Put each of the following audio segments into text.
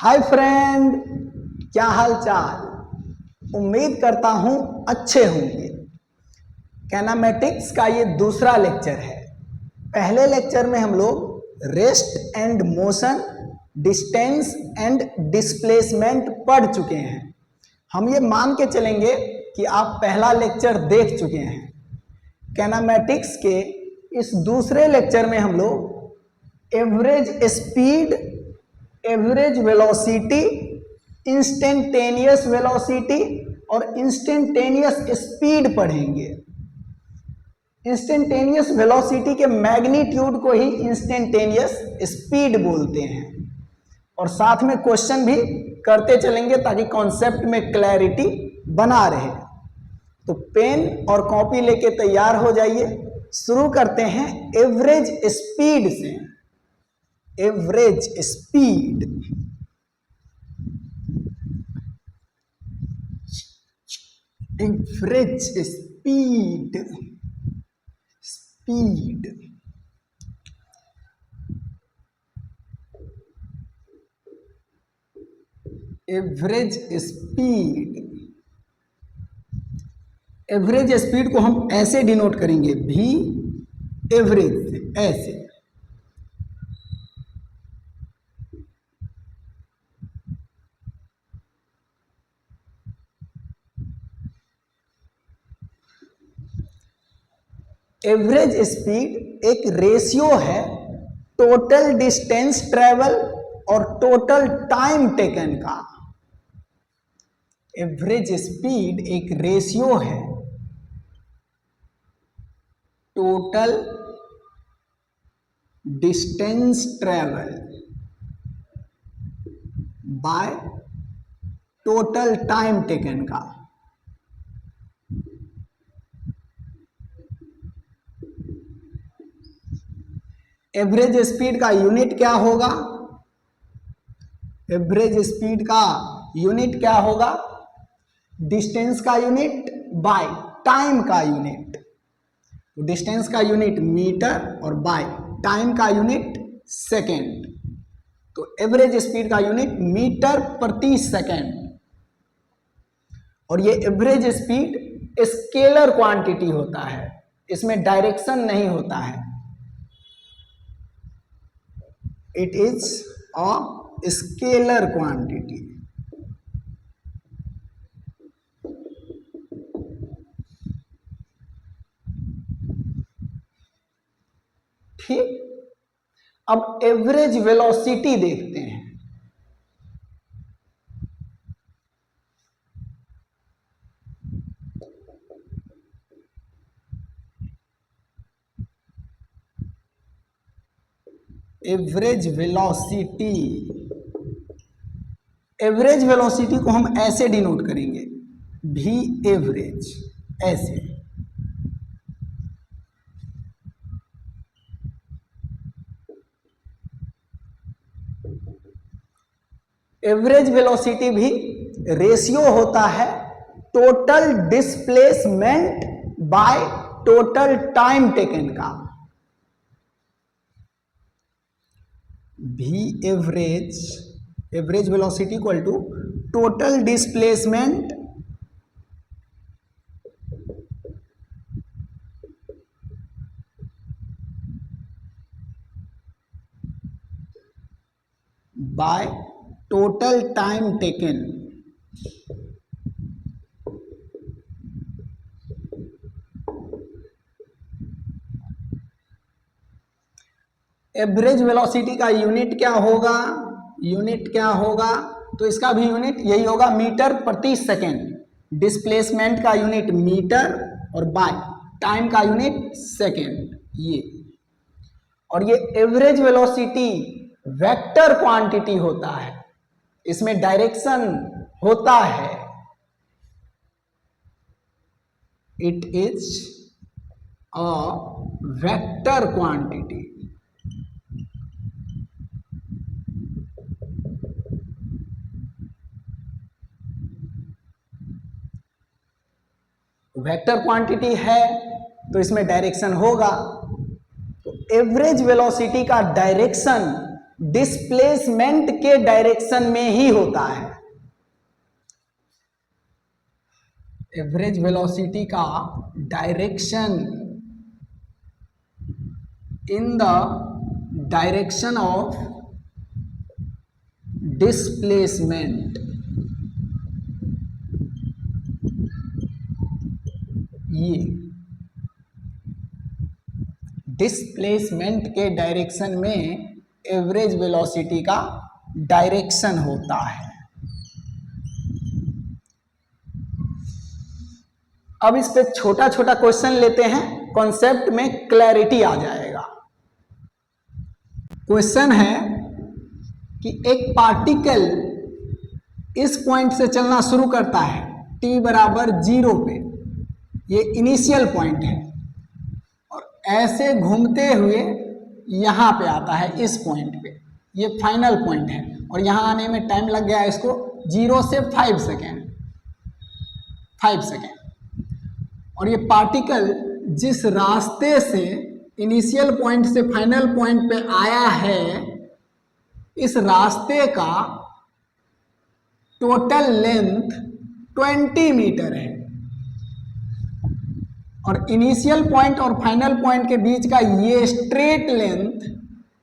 Hi friend, क्या हाल चाल। उम्मीद करता हूं अच्छे होंगे। कैनामेटिक्स का ये दूसरा लेक्चर है। पहले लेक्चर में हम लोग rest and motion, distance and displacement पढ़ चुके हैं। हम ये मान के चलेंगे कि आप पहला लेक्चर देख चुके हैं। कैनामेटिक्स के इस दूसरे लेक्चर में हम लोग average speed, average velocity, instantaneous velocity और इंस्टेंटेनियस स्पीड पढ़ेंगे। इंस्टेंटेनियस वेलोसिटी के मैग्नीट्यूड को ही इंस्टेंटेनियस स्पीड बोलते हैं। और साथ में क्वेश्चन भी करते चलेंगे ताकि कॉन्सेप्ट में क्लैरिटी बना रहे। तो पेन और कॉपी लेके तैयार हो जाइए। शुरू करते हैं एवरेज स्पीड से। Average speed, average speed, speed average speed. Average speed को हम ऐसे डिनोट करेंगे, भी एवरेज, ऐसे। एवरेज स्पीड एक रेशियो है टोटल डिस्टेंस ट्रेवल और टोटल टाइम टेकन का। एवरेज स्पीड एक रेशियो है total distance travel by total time taken का। एवरेज स्पीड का यूनिट क्या होगा? एवरेज स्पीड का यूनिट क्या होगा? डिस्टेंस का यूनिट बाय टाइम का यूनिट। तो डिस्टेंस का यूनिट मीटर और बाय टाइम का यूनिट सेकेंड। तो एवरेज स्पीड का यूनिट मीटर प्रति सेकेंड। और ये एवरेज स्पीड स्केलर क्वांटिटी होता है, इसमें डायरेक्शन नहीं होता है। It is a scalar quantity. ठीक, अब एवरेज वेलोसिटी देखते हैं। एवरेज वेलोसिटी, एवरेज वेलोसिटी को हम ऐसे डिनोट करेंगे, भी एवरेज, ऐसे। एवरेज वेलोसिटी भी रेशियो होता है total displacement by total time taken का। भी average, average velocity equal to total displacement by total time taken. Average velocity का यूनिट क्या होगा? यूनिट क्या होगा? तो इसका भी यूनिट यही होगा, मीटर प्रति सेकेंड। डिस्प्लेसमेंट का यूनिट मीटर और बाय टाइम का यूनिट सेकेंड, ये। और ये एवरेज वेलोसिटी वेक्टर क्वांटिटी होता है, इसमें डायरेक्शन होता है। It is a vector quantity. Vector quantity है तो इसमें डायरेक्शन होगा। तो एवरेज वेलोसिटी का डायरेक्शन डिस्प्लेसमेंट के डायरेक्शन में ही होता है। एवरेज वेलोसिटी का direction in the direction of displacement, ये डिस्प्लेसमेंट के डायरेक्शन में एवरेज वेलोसिटी का डायरेक्शन होता है। अब इस पे छोटा छोटा क्वेश्चन लेते हैं, कॉन्सेप्ट में क्लैरिटी आ जाएगा। क्वेश्चन है कि एक पार्टिकल इस पॉइंट से चलना शुरू करता है t बराबर 0 पे, ये इनिशियल पॉइंट है, और ऐसे घूमते हुए यहाँ पे आता है इस पॉइंट पे, ये फाइनल पॉइंट है, और यहाँ आने में टाइम लग गया इसको 0 से 5 सेकेंड, 5 सेकेंड। और ये पार्टिकल जिस रास्ते से इनिशियल पॉइंट से फाइनल पॉइंट पे आया है, इस रास्ते का टोटल लेंथ 20 मीटर है, और इनिशियल पॉइंट और फाइनल पॉइंट के बीच का ये स्ट्रेट लेंथ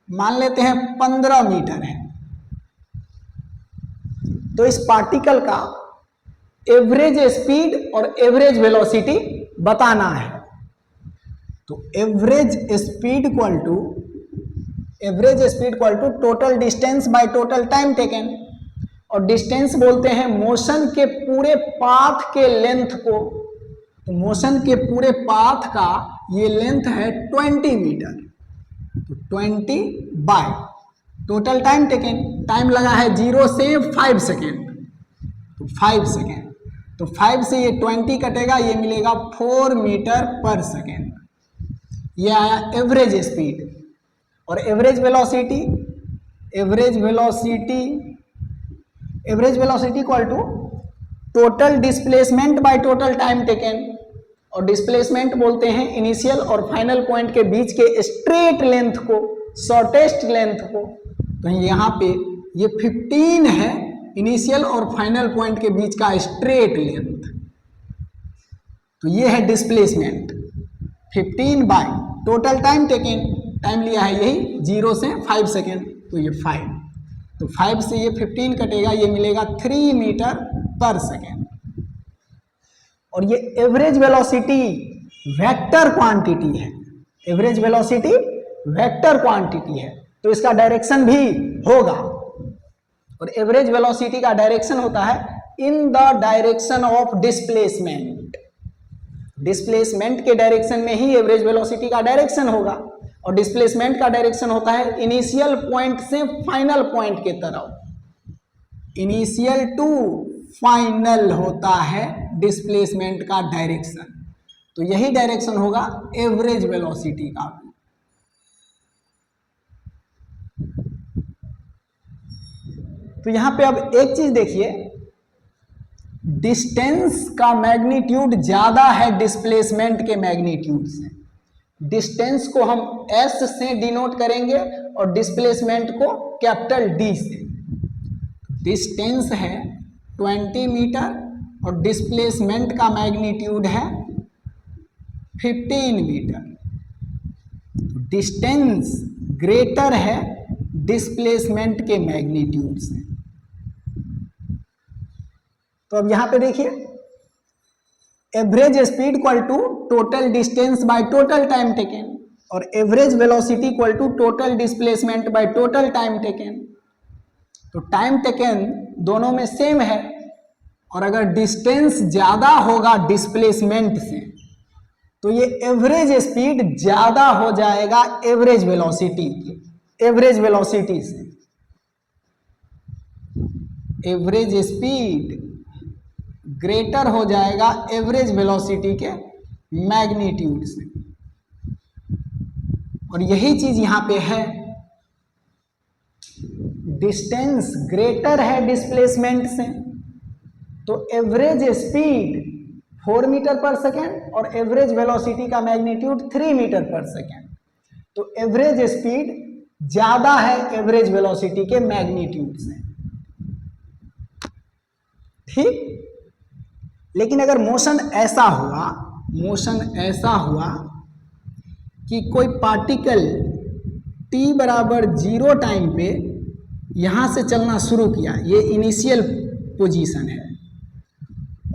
मान लेते हैं 15 मीटर है। तो इस पार्टिकल का एवरेज स्पीड और एवरेज वेलोसिटी बताना है। तो average speed equal to total distance by total time taken, और डिस्टेंस बोलते हैं मोशन के पूरे पाथ के लेंथ को। तो मोशन के पूरे पाथ का ये लेंथ है 20 मीटर, तो 20 bye total time taken, time लगा है 0 से 5 सेकेंड, तो 5 सेकेंड, तो 5 से ये 20 कटेगा, ये मिलेगा 4 मीटर पर सेकेंड। ये आया एवरेज स्पीड। और average velocity equal to total displacement by total time taken, और डिस्प्लेसमेंट बोलते हैं इनिशियल और फाइनल पॉइंट के बीच के स्ट्रेट लेंथ को, शॉर्टेस्ट लेंथ को। तो यहाँ पे ये 15 है इनिशियल और फाइनल पॉइंट के बीच का स्ट्रेट लेंथ, तो ये है displacement. 15 bye total time taken, time लिया है यही 0 से 5 सेकेंड, तो ये 5, तो 5 से ये 15 कटेगा, ये मिलेगा 3 मीटर पर सेकेंड। और ये एवरेज वेलोसिटी वेक्टर क्वांटिटी है, एवरेज वेलोसिटी वेक्टर क्वांटिटी है, तो इसका डायरेक्शन भी होगा। और एवरेज वेलोसिटी का डायरेक्शन होता है in the direction of displacement, displacement के डायरेक्शन में ही एवरेज वेलोसिटी का डायरेक्शन होगा। और डिस्प्लेसमेंट का डायरेक्शन होता है इनिशियल पॉइंट से फाइनल पॉइंट के तरफ, इनिशियल टू फाइनल होता है डिस्प्लेसमेंट का डायरेक्शन, तो यही डायरेक्शन होगा एवरेज वेलोसिटी का भी। तो यहां पे अब एक चीज देखिए, डिस्टेंस का मैग्नीट्यूड ज्यादा है डिस्प्लेसमेंट के मैग्नीट्यूड से। डिस्टेंस को हम s से डिनोट करेंगे और डिस्प्लेसमेंट को कैपिटल D से। डिस्टेंस है 20 मीटर और डिस्प्लेसमेंट का मैग्नीट्यूड है 15 मीटर। डिस्टेंस ग्रेटर है डिस्प्लेसमेंट के मैग्नीट्यूड से। तो अब यहां पे देखिए, average speed equal to total distance by total time taken, और average velocity equal to total displacement by total time taken. तो टाइम टेकन दोनों में सेम है, और अगर डिस्टेंस ज्यादा होगा डिस्प्लेसमेंट से तो ये एवरेज स्पीड ज्यादा हो जाएगा एवरेज वेलोसिटी से। एवरेज स्पीड ग्रेटर हो जाएगा एवरेज वेलोसिटी के मैग्नीट्यूड से, और यही चीज यहां पे है। डिस्टेंस ग्रेटर है डिस्प्लेसमेंट से, तो एवरेज स्पीड 4 मीटर पर सेकेंड और एवरेज वेलोसिटी का मैग्नीट्यूड 3 मीटर पर सेकेंड। तो एवरेज स्पीड ज्यादा है एवरेज वेलोसिटी के मैग्नीट्यूड से, ठीक। लेकिन अगर मोशन ऐसा हुआ कि कोई पार्टिकल t बराबर 0 टाइम पे यहां से चलना शुरू किया, ये इनिशियल पोजीशन है,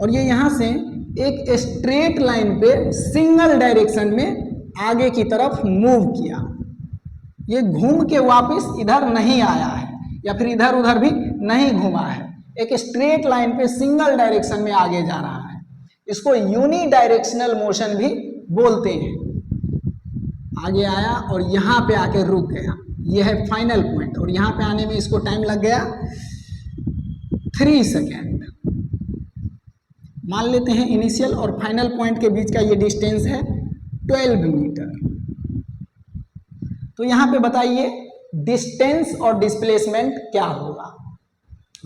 और ये यहां से एक स्ट्रेट लाइन पे सिंगल डायरेक्शन में आगे की तरफ मूव किया, ये घूम के वापस इधर नहीं आया है या फिर इधर उधर भी नहीं घूमा है, एक स्ट्रेट लाइन पे सिंगल डायरेक्शन में आगे जा रहा है, इसको यूनी डायरेक्शनल मोशन भी बोलते हैं। आगे आया और यहां पे आके रुक गया, यह है फाइनल पॉइंट, और यहां पे आने में इसको टाइम लग गया 3 सेकेंड। मान लेते हैं इनिशियल और फाइनल पॉइंट के बीच का ये डिस्टेंस है 12 मीटर। तो यहां पे बताइए डिस्टेंस और डिस्प्लेसमेंट क्या होगा।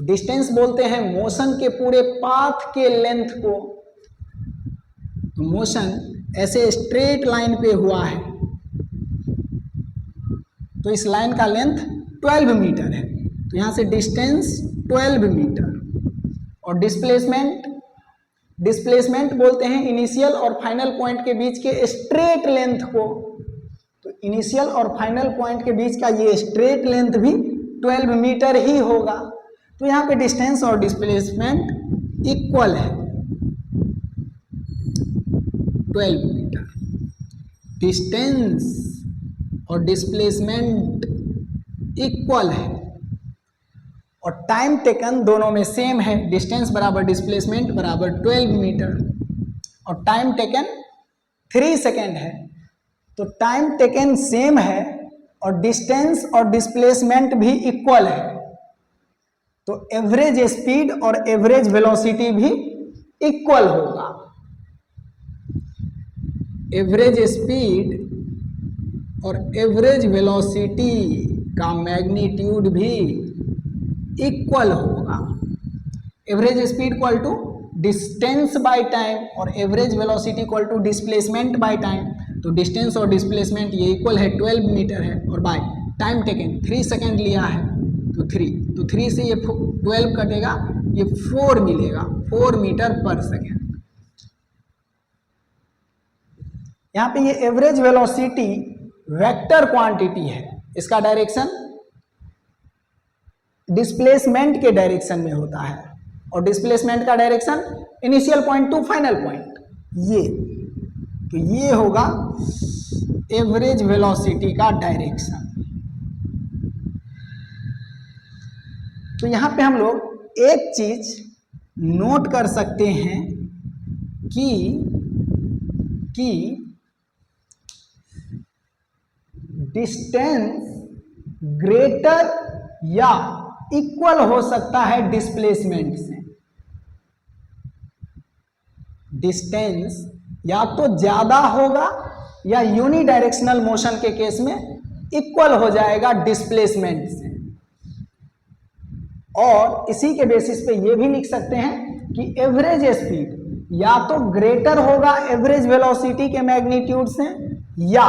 डिस्टेंस बोलते हैं मोशन के पूरे पाथ के लेंथ को, तो मोशन ऐसे स्ट्रेट लाइन पे हुआ है तो इस लाइन का लेंथ 12 मीटर है, तो यहां से डिस्टेंस 12 मीटर। और डिस्प्लेसमेंट बोलते हैं इनिशियल और फाइनल पॉइंट के बीच के स्ट्रेट लेंथ को, तो इनिशियल और फाइनल पॉइंट के बीच का ये स्ट्रेट लेंथ भी 12 मीटर ही होगा। तो यहाँ पे डिस्टेंस और डिस्प्लेसमेंट इक्वल है 12 मीटर। डिस्टेंस और डिस्प्लेसमेंट इक्वल है और टाइम टेकन दोनों में सेम है, डिस्टेंस बराबर डिस्प्लेसमेंट बराबर 12 मीटर और टाइम टेकन 3 सेकेंड है। तो टाइम टेकन सेम है और डिस्टेंस और डिस्प्लेसमेंट भी इक्वल है, तो एवरेज स्पीड और एवरेज वेलोसिटी भी इक्वल होगा। एवरेज स्पीड और एवरेज वेलोसिटी का मैग्नीट्यूड भी इक्वल होगा। Average speed equal to distance by time और average velocity equal to displacement by time. तो डिस्टेंस और डिस्प्लेसमेंट ये इक्वल है 12 मीटर है और बाय टाइम टेकन 3 सेकेंड लिया है तो 3 से ये 12 कटेगा, ये 4 मिलेगा, 4 मीटर पर सेकेंड। यहाँ पे ये एवरेज वेलोसिटी वेक्टर क्वांटिटी है, इसका डायरेक्शन डिस्प्लेसमेंट के डायरेक्शन में होता है और डिस्प्लेसमेंट का direction initial point two final point, ये तो ये होगा एवरेज वेलोसिटी का डायरेक्शन। तो यहां पे हम लोग एक चीज नोट कर सकते हैं कि डिस्टेंस ग्रेटर या इक्वल हो सकता है डिस्प्लेसमेंट से। डिस्टेंस या तो ज्यादा होगा या यूनी डायरेक्शनल मोशन के केस में इक्वल हो जाएगा डिस्प्लेसमेंट से। और इसी के बेसिस पे ये भी लिख सकते हैं कि एवरेज स्पीड या तो ग्रेटर होगा एवरेज वेलोसिटी के मैग्नीट्यूड से या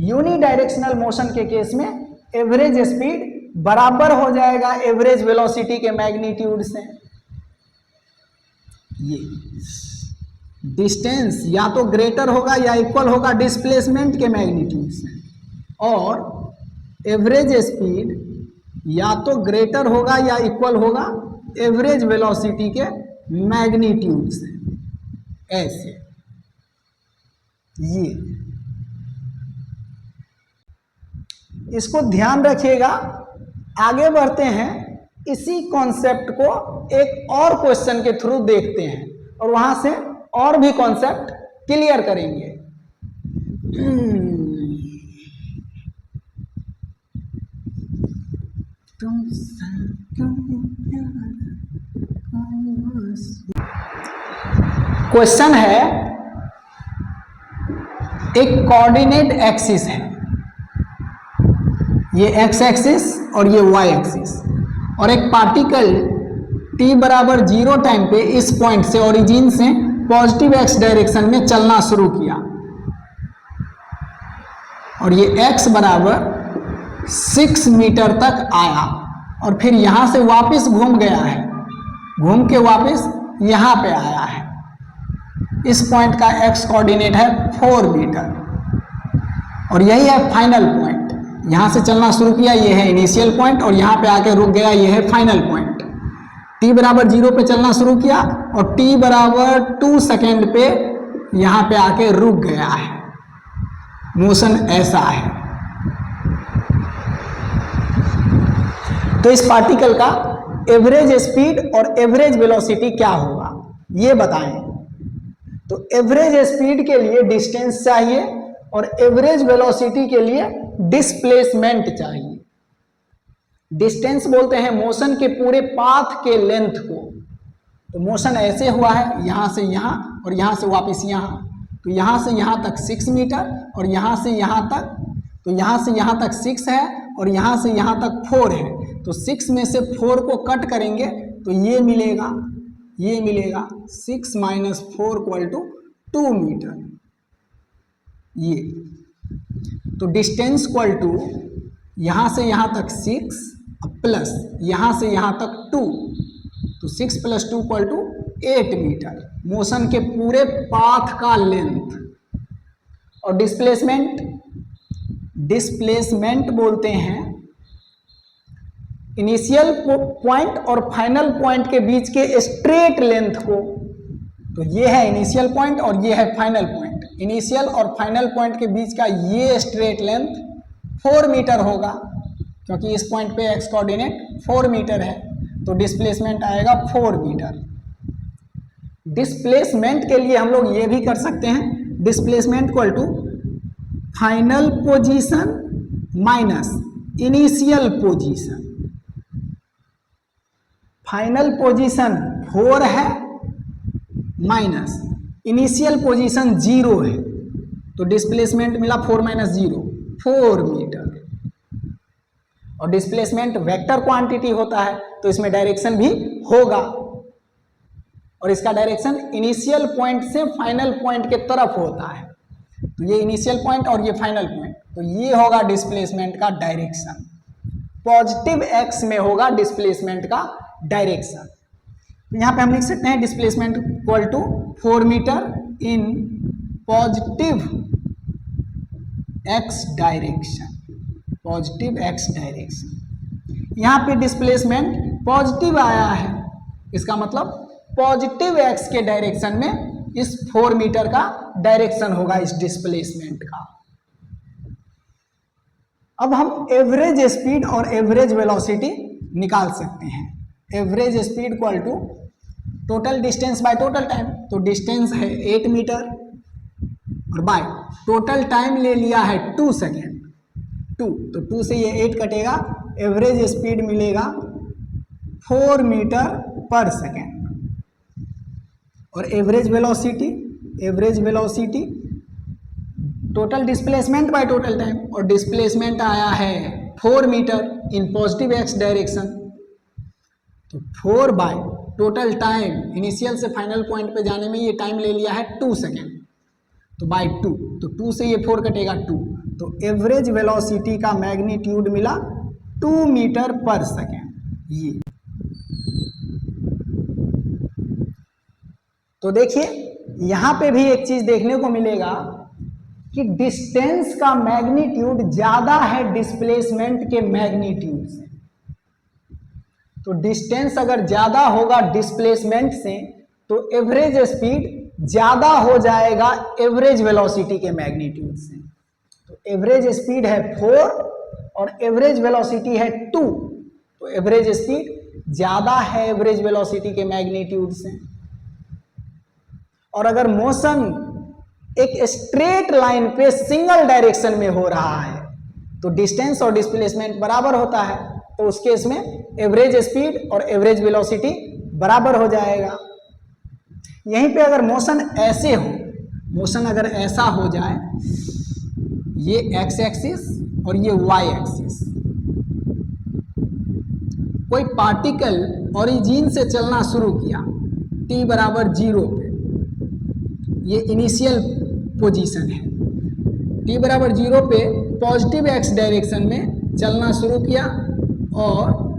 यूनी डायरेक्शनल मोशन के केस में एवरेज स्पीड बराबर हो जाएगा एवरेज वेलोसिटी के मैग्नीट्यूड से। ये डिस्टेंस या तो ग्रेटर होगा या इक्वल होगा डिस्प्लेसमेंट के मैग्नीट्यूड से और एवरेज स्पीड या तो ग्रेटर होगा या इक्वल होगा एवरेज वेलोसिटी के मैग्नीट्यूड से। ऐसे ये इसको ध्यान रखिएगा। आगे बढ़ते हैं, इसी कॉन्सेप्ट को एक और क्वेश्चन के थ्रू देखते हैं और वहां से और भी कॉन्सेप्ट क्लियर करेंगे। क्वेश्चन है, एक कोऑर्डिनेट एक्सिस है, ये एक्स एक्सिस और ये वाई एक्सिस, और एक पार्टिकल t बराबर 0 टाइम पे इस पॉइंट से ओरिजिन से पॉजिटिव x डायरेक्शन में चलना शुरू किया और ये x बराबर 6 मीटर तक आया और फिर यहां से वापस घूम गया है, घूम के वापस यहां पे आया है। इस पॉइंट का एक्स कोऑर्डिनेट है 4 मीटर और यही है फाइनल पॉइंट। यहां से चलना शुरू किया, ये है इनिशियल पॉइंट और यहां पे आके रुक गया, ये है फाइनल पॉइंट। t बराबर 0 पे चलना शुरू किया और t बराबर 2 सेकेंड पे यहां पे आके रुक गया है। मोशन ऐसा है। तो इस पार्टिकल का एवरेज स्पीड और एवरेज वेलोसिटी क्या होगा ये बताएं। तो एवरेज स्पीड के लिए डिस्टेंस चाहिए और एवरेज वेलोसिटी के लिए डिस्प्लेसमेंट चाहिए। डिस्टेंस बोलते हैं मोशन के पूरे पाथ के लेंथ को। तो मोशन ऐसे हुआ है, यहां से यहां और यहां से वापस यहां। तो यहां से यहां तक 6 मीटर और यहां से यहां तक, तो यहां से यहां तक 6 है और यहां से यहां तक 4 है। तो 6 में से 4 को कट करेंगे तो ये मिलेगा 6 माइनस 4 इक्वल टू 2 मीटर। ये तो डिस्टेंस इक्वल टू यहां से यहां तक 6 प्लस यहां से यहां तक 2, तो 6 plus 2 equal to 8 metre. Motion के पूरे पाथ का लेंथ। और डिस्प्लेसमेंट बोलते हैं इनिशियल पॉइंट और फाइनल पॉइंट के बीच के स्ट्रेट लेंथ को। तो ये है इनिशियल पॉइंट और ये है फाइनल पॉइंट। इनिशियल और फाइनल पॉइंट के बीच का ये स्ट्रेट लेंथ 4 मीटर होगा, क्योंकि इस पॉइंट पे एक्स कोऑर्डिनेट 4 मीटर है। तो डिस्प्लेसमेंट आएगा 4 मीटर। डिस्प्लेसमेंट के लिए हम लोग ये भी कर सकते हैं, displacement equal to final position minus initial position. Final position 4 है माइनस इनिशियल पोजीशन 0 है, तो डिस्प्लेसमेंट मिला 4 माइनस 0 4 मीटर। और डिस्प्लेसमेंट वेक्टर क्वांटिटी होता है तो इसमें डायरेक्शन भी होगा और इसका डायरेक्शन इनिशियल पॉइंट से फाइनल पॉइंट के तरफ होता है। तो ये इनिशियल पॉइंट और ये फाइनल पॉइंट, तो ये होगा डिस्प्लेसमेंट का डायरेक्शन। पॉजिटिव एक्स में होगा डिस्प्लेसमेंट का डायरेक्शन। तो यहाँ पे हम लिख सकते हैं displacement equal to 4 metre in positive x direction. Positive x direction. यहाँ पे डिस्प्लेसमेंट पॉजिटिव आया है, इसका मतलब पॉजिटिव एक्स के डायरेक्शन में इस 4 मीटर का डायरेक्शन होगा इस डिस्प्लेसमेंट का। अब हम एवरेज स्पीड और एवरेज वेलोसिटी निकाल सकते हैं। Average speed equal to total distance by total time. तो डिस्टेंस है 8 मीटर और बाय टोटल टाइम ले लिया है 2 सेकेंड। 2 तो 2 से ये 8 कटेगा, एवरेज स्पीड मिलेगा 4 मीटर पर सेकेंड। और average velocity total displacement by total time, और डिस्प्लेसमेंट आया है 4 metre in positive x direction. तो 4 बाय टोटल टाइम, इनिशियल से फाइनल पॉइंट पे जाने में ये टाइम ले लिया है 2 सेकेंड, तो बाय 2, तो 2 से ये 4 कटेगा 2, तो एवरेज वेलोसिटी का मैग्नीट्यूड मिला 2 मीटर पर सेकेंड। ये तो देखिए यहां पे भी एक चीज देखने को मिलेगा कि डिस्टेंस का मैग्नीट्यूड ज्यादा है डिस्प्लेसमेंट के मैग्नीट्यूड से। तो डिस्टेंस अगर ज्यादा होगा डिस्प्लेसमेंट से तो एवरेज स्पीड ज्यादा हो जाएगा एवरेज वेलोसिटी के मैग्नीट्यूड से। तो एवरेज स्पीड है 4 और एवरेज वेलोसिटी है 2, तो एवरेज स्पीड ज्यादा है एवरेज वेलोसिटी के मैग्नीट्यूड से। और अगर मोशन एक स्ट्रेट लाइन पे सिंगल डायरेक्शन में हो रहा है तो डिस्टेंस और डिस्प्लेसमेंट बराबर होता है, तो उस केस में एवरेज स्पीड और एवरेज वेलोसिटी बराबर हो जाएगा। यहीं पे अगर मोशन ऐसे हो, मोशन अगर ऐसा हो जाए, ये एक्स एक्सिस और ये वाई एक्सिस, कोई पार्टिकल ओरिजिन से चलना शुरू किया t बराबर 0 पे, ये इनिशियल पोजीशन है, t बराबर 0 पे पॉजिटिव एक्स डायरेक्शन में चलना शुरू किया और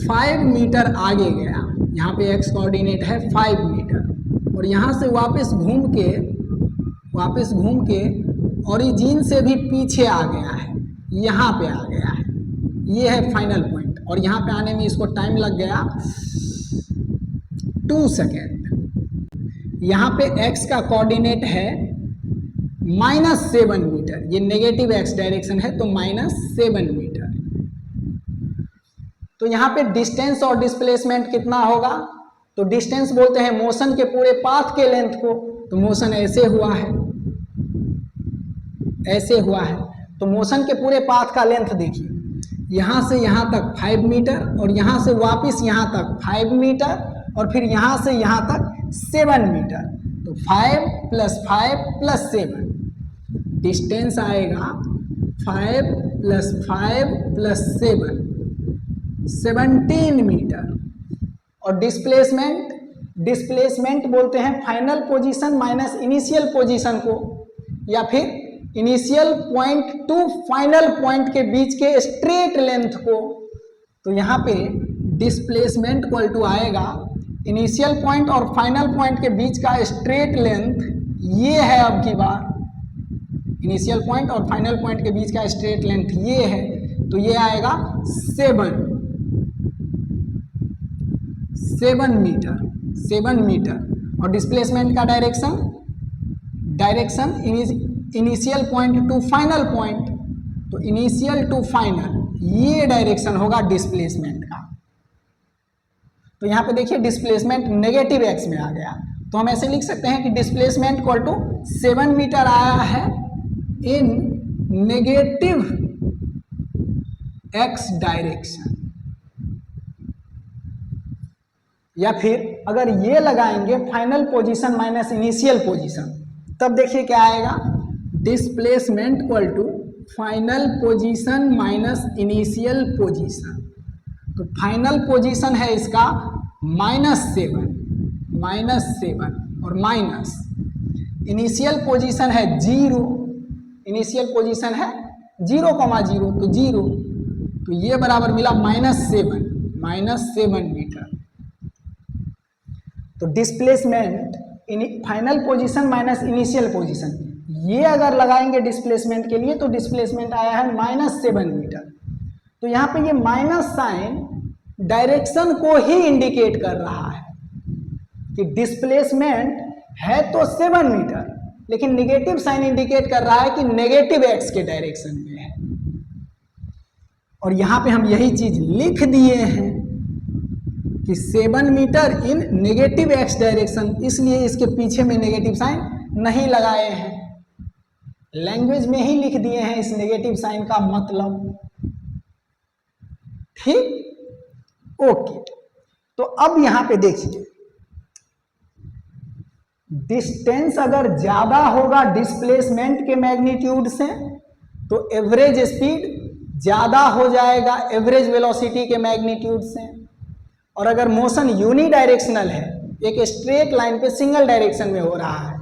5 मीटर आगे गया, यहाँ पे एक्स कोऑर्डिनेट है 5 मीटर, और यहाँ से वापस घूम के ओरिजिन से भी पीछे आ गया है, यहाँ पे आ गया है, ये है फाइनल पॉइंट। और यहाँ पे आने में इसको टाइम लग गया 2 सेकेंड। यहाँ पे x का कोऑर्डिनेट है -7 मीटर, ये नेगेटिव x डायरेक्शन है तो -7 मीटर। तो यहाँ पे डिस्टेंस और डिस्प्लेसमेंट कितना होगा, तो डिस्टेंस बोलते हैं मोशन के पूरे पाथ के लेंथ को, तो मोशन ऐसे हुआ है, ऐसे हुआ है, तो मोशन के पूरे पाथ का लेंथ देखिए, यहाँ से यहाँ तक 5 मीटर और यहाँ से वापस यहाँ तक 5 मीटर और फिर यहाँ से यहाँ तक 7 मीटर, तो 5 + 5 + 7 डिस्टेंस आएगा 5 + 5 + 7 17 मीटर। और डिस्प्लेसमेंट बोलते हैं final position minus initial position को, या फिर initial point two final point के बीच के स्ट्रेट लेंथ को। तो यहाँ पे डिस्प्लेसमेंट इक्वल टू आएगा इनिशियल पॉइंट और फाइनल पॉइंट के बीच का स्ट्रेट लेंथ, ये है अब की बार इनिशियल पॉइंट और फाइनल पॉइंट के बीच का स्ट्रेट लेंथ ये है, तो ये आएगा 7 मीटर। और डिस्प्लेसमेंट का direction initial point two final point, तो इनिशियल टू फाइनल ये डायरेक्शन होगा डिस्प्लेसमेंट का। तो यहाँ पे देखिए डिस्प्लेसमेंट नेगेटिव x में आ गया, तो हम ऐसे लिख सकते हैं कि डिस्प्लेसमेंट इक्वल टू 7 मीटर आया है इन नेगेटिव x डायरेक्शन। या फिर अगर ये लगाएंगे final position minus initial position, तब देखिए क्या आएगा, displacement equal to final position minus initial position. तो फाइनल पोजीशन है इसका -7 और माइनस इनिशियल पोजीशन है 0, इनिशियल पोजीशन है 0,0 तो 0, तो ये बराबर मिला -7 मीटर। तो displacement final position minus initial position, ये अगर लगाएंगे डिस्प्लेसमेंट के लिए तो डिस्प्लेसमेंट आया है -7 मीटर। तो यहाँ पे ये माइनस साइन डायरेक्शन को ही इंडिकेट कर रहा है कि डिस्प्लेसमेंट है तो 7 मीटर, लेकिन नेगेटिव साइन इंडिकेट कर रहा है कि नेगेटिव x के डायरेक्शन में है। और यहाँ पे हम यही चीज लिख दिए हैं कि 7 metre in negative x direction, इसलिए इसके पीछे में नेगेटिव साइन नहीं लगाए हैं, लैंग्वेज में ही लिख दिए हैं इस नेगेटिव साइन का मतलब। ठीक, ओके। तो अब यहां पे देखिए डिस्टेंस अगर ज्यादा होगा डिस्प्लेसमेंट के मैग्नीट्यूड से तो एवरेज स्पीड ज्यादा हो जाएगा एवरेज वेलोसिटी के मैग्नीट्यूड से। और अगर मोशन यूनी डायरेक्शनल है, एक स्ट्रेट लाइन पे सिंगल डायरेक्शन में हो रहा है,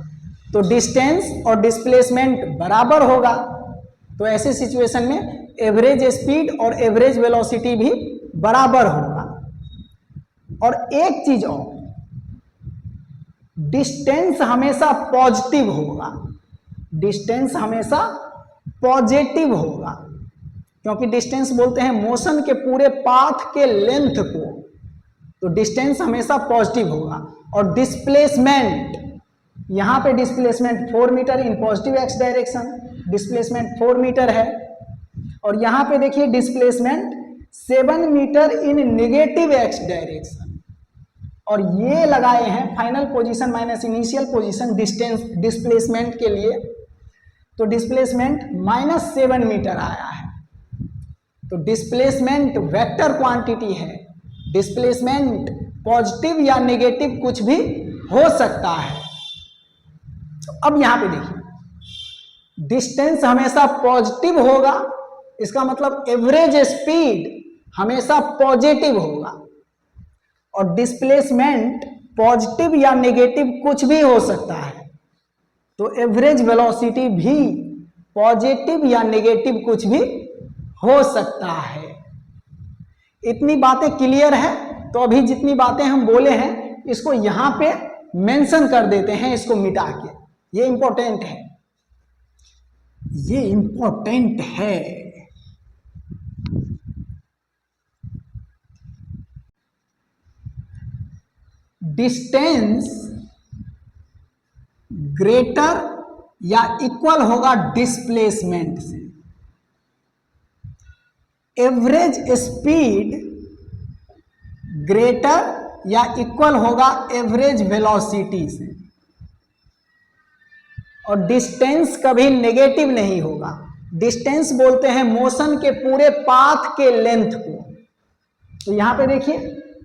तो डिस्टेंस और डिस्प्लेसमेंट बराबर होगा। तो ऐसे सिचुएशन में एवरेज स्पीड और एवरेज वेलोसिटी भी बराबर होगा। और एक चीज और, डिस्टेंस हमेशा पॉजिटिव होगा, डिस्टेंस हमेशा पॉजिटिव होगा, क्योंकि डिस्टेंस बोलते हैं मोशन के पूरे पाथ के लेंथ को, तो डिस्टेंस हमेशा पॉजिटिव होगा। और डिस्प्लेसमेंट, यहां पे displacement 4 metre in positive x direction, displacement 4 metre है। और यहां पे देखिए displacement 7 metre in negative x direction, और ये लगाए हैं final position minus initial position distance displacement के लिए, तो डिस्प्लेसमेंट -7 मीटर आया है। तो डिस्प्लेसमेंट वेक्टर क्वांटिटी है, डिस्प्लेसमेंट पॉजिटिव या नेगेटिव कुछ भी हो सकता है। तो अब यहां पे देखिए डिस्टेंस हमेशा पॉजिटिव होगा, इसका मतलब एवरेज स्पीड हमेशा पॉजिटिव होगा। और डिस्प्लेसमेंट पॉजिटिव या नेगेटिव कुछ भी हो सकता है, तो एवरेज वेलोसिटी भी पॉजिटिव या नेगेटिव कुछ भी हो सकता है। इतनी बातें क्लियर है। तो अभी जितनी बातें हम बोले हैं इसको यहां पे मेंशन कर देते हैं, इसको मिटा के। ये इंपॉर्टेंट है, ये इंपॉर्टेंट है। डिस्टेंस ग्रेटर या इक्वल होगा डिस्प्लेसमेंट से। एवरेज स्पीड ग्रेटर या इक्वल होगा एवरेज वेलोसिटी से। और डिस्टेंस कभी नेगेटिव नहीं होगा। डिस्टेंस बोलते हैं मोशन के पूरे पाथ के लेंथ को। तो यहां पे देखिए,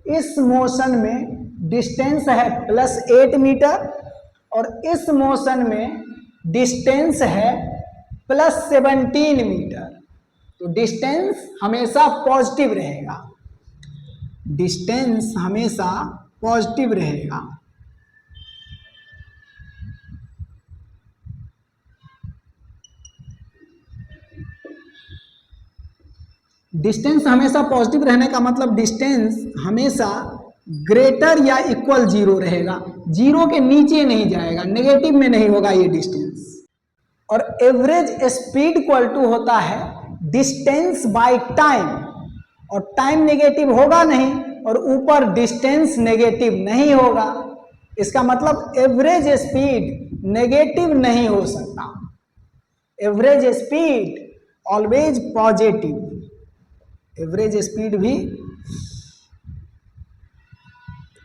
इस मोशन में डिस्टेंस है +8 मीटर और इस मोशन में डिस्टेंस है +17 मीटर। तो डिस्टेंस हमेशा पॉजिटिव रहेगा, डिस्टेंस हमेशा पॉजिटिव रहेगा। डिस्टेंस हमेशा पॉजिटिव रहने का मतलब डिस्टेंस हमेशा ग्रेटर या इक्वल 0 रहेगा, 0 के नीचे नहीं जाएगा, नेगेटिव में नहीं होगा ये डिस्टेंस। और एवरेज स्पीड इक्वल टू होता है डिस्टेंस बाय टाइम, और टाइम नेगेटिव होगा नहीं और ऊपर डिस्टेंस नेगेटिव नहीं होगा। इसका मतलब एवरेज स्पीड नेगेटिव नहीं हो सकता। Average speed always positive, average speed भी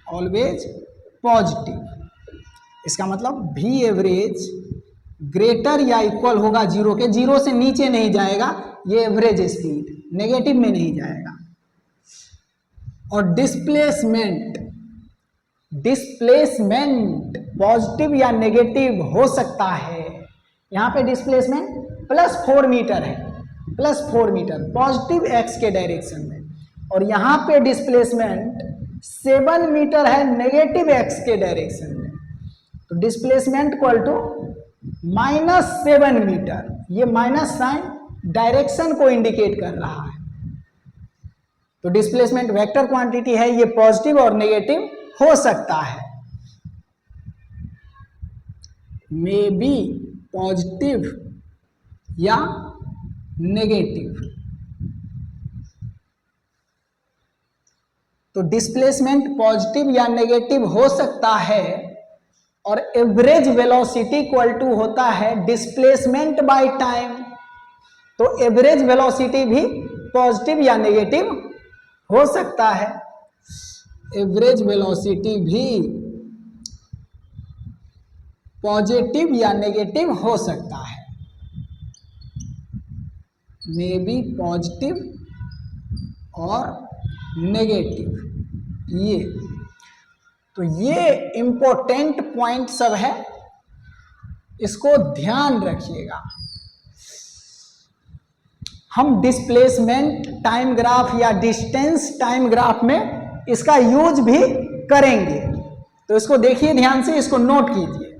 ऑलवेज पॉजिटिव। इसका मतलब भी एवरेज ग्रेटर या इक्वल होगा 0 के, 0 से नीचे नहीं जाएगा ये एवरेज स्पीड, नेगेटिव में नहीं जाएगा। और डिस्प्लेसमेंट, डिस्प्लेसमेंट पॉजिटिव या नेगेटिव हो सकता है। यहां पे डिस्प्लेसमेंट +4 मीटर है, +4 मीटर पॉजिटिव एक्स के डायरेक्शन में, और यहां पे डिस्प्लेसमेंट 7 मीटर है नेगेटिव एक्स के डायरेक्शन में। तो डिस्प्लेसमेंट इक्वल टू -7 मीटर, ये माइनस साइन डायरेक्शन को इंडिकेट कर रहा है। तो डिस्प्लेसमेंट वेक्टर क्वांटिटी है, ये पॉजिटिव और नेगेटिव हो सकता है, मे बी पॉजिटिव या नेगेटिव। तो डिस्प्लेसमेंट पॉजिटिव या नेगेटिव हो सकता है। और एवरेज वेलोसिटी इक्वल टू होता है डिस्प्लेसमेंट बाय टाइम। तो एवरेज वेलोसिटी भी पॉजिटिव या नेगेटिव हो सकता है, एवरेज वेलोसिटी भी पॉजिटिव या नेगेटिव हो सकता है, मे बी पॉजिटिव और नेगेटिव। ये तो ये इंपॉर्टेंट पॉइंट सब है, इसको ध्यान रखिएगा। हम डिस्प्लेसमेंट टाइम ग्राफ या डिस्टेंस टाइम ग्राफ में इसका यूज भी करेंगे, तो इसको देखिए ध्यान से, इसको नोट कीजिए।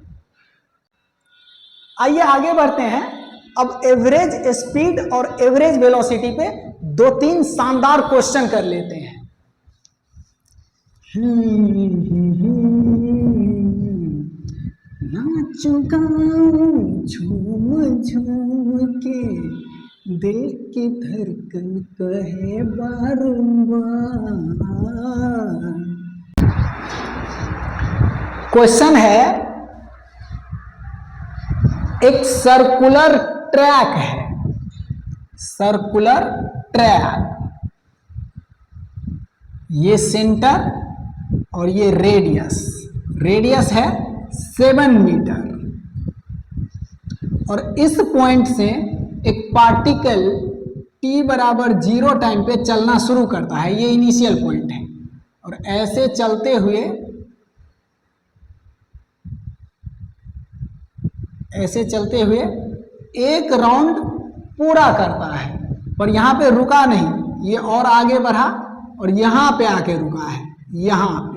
आइए आगे बढ़ते हैं। अब एवरेज स्पीड और एवरेज वेलोसिटी पे 2-3 शानदार क्वेश्चन कर लेते हैं। नाचूंगा झूम झूम के, दिल की धड़कन कहे बारंबार। क्वेश्चन है, एक सर्कुलर ट्रैक है, सर्कुलर ट्रैक, ये सेंटर और ये रेडियस, रेडियस है 7 मीटर, और इस पॉइंट से एक पार्टिकल t बराबर 0 टाइम पे चलना शुरू करता है, ये इनिशियल पॉइंट है, और ऐसे चलते हुए एक राउंड पूरा करता है, पर यहां पे रुका नहीं, ये और आगे बढ़ा और यहां पे आके रुका है, यहां पे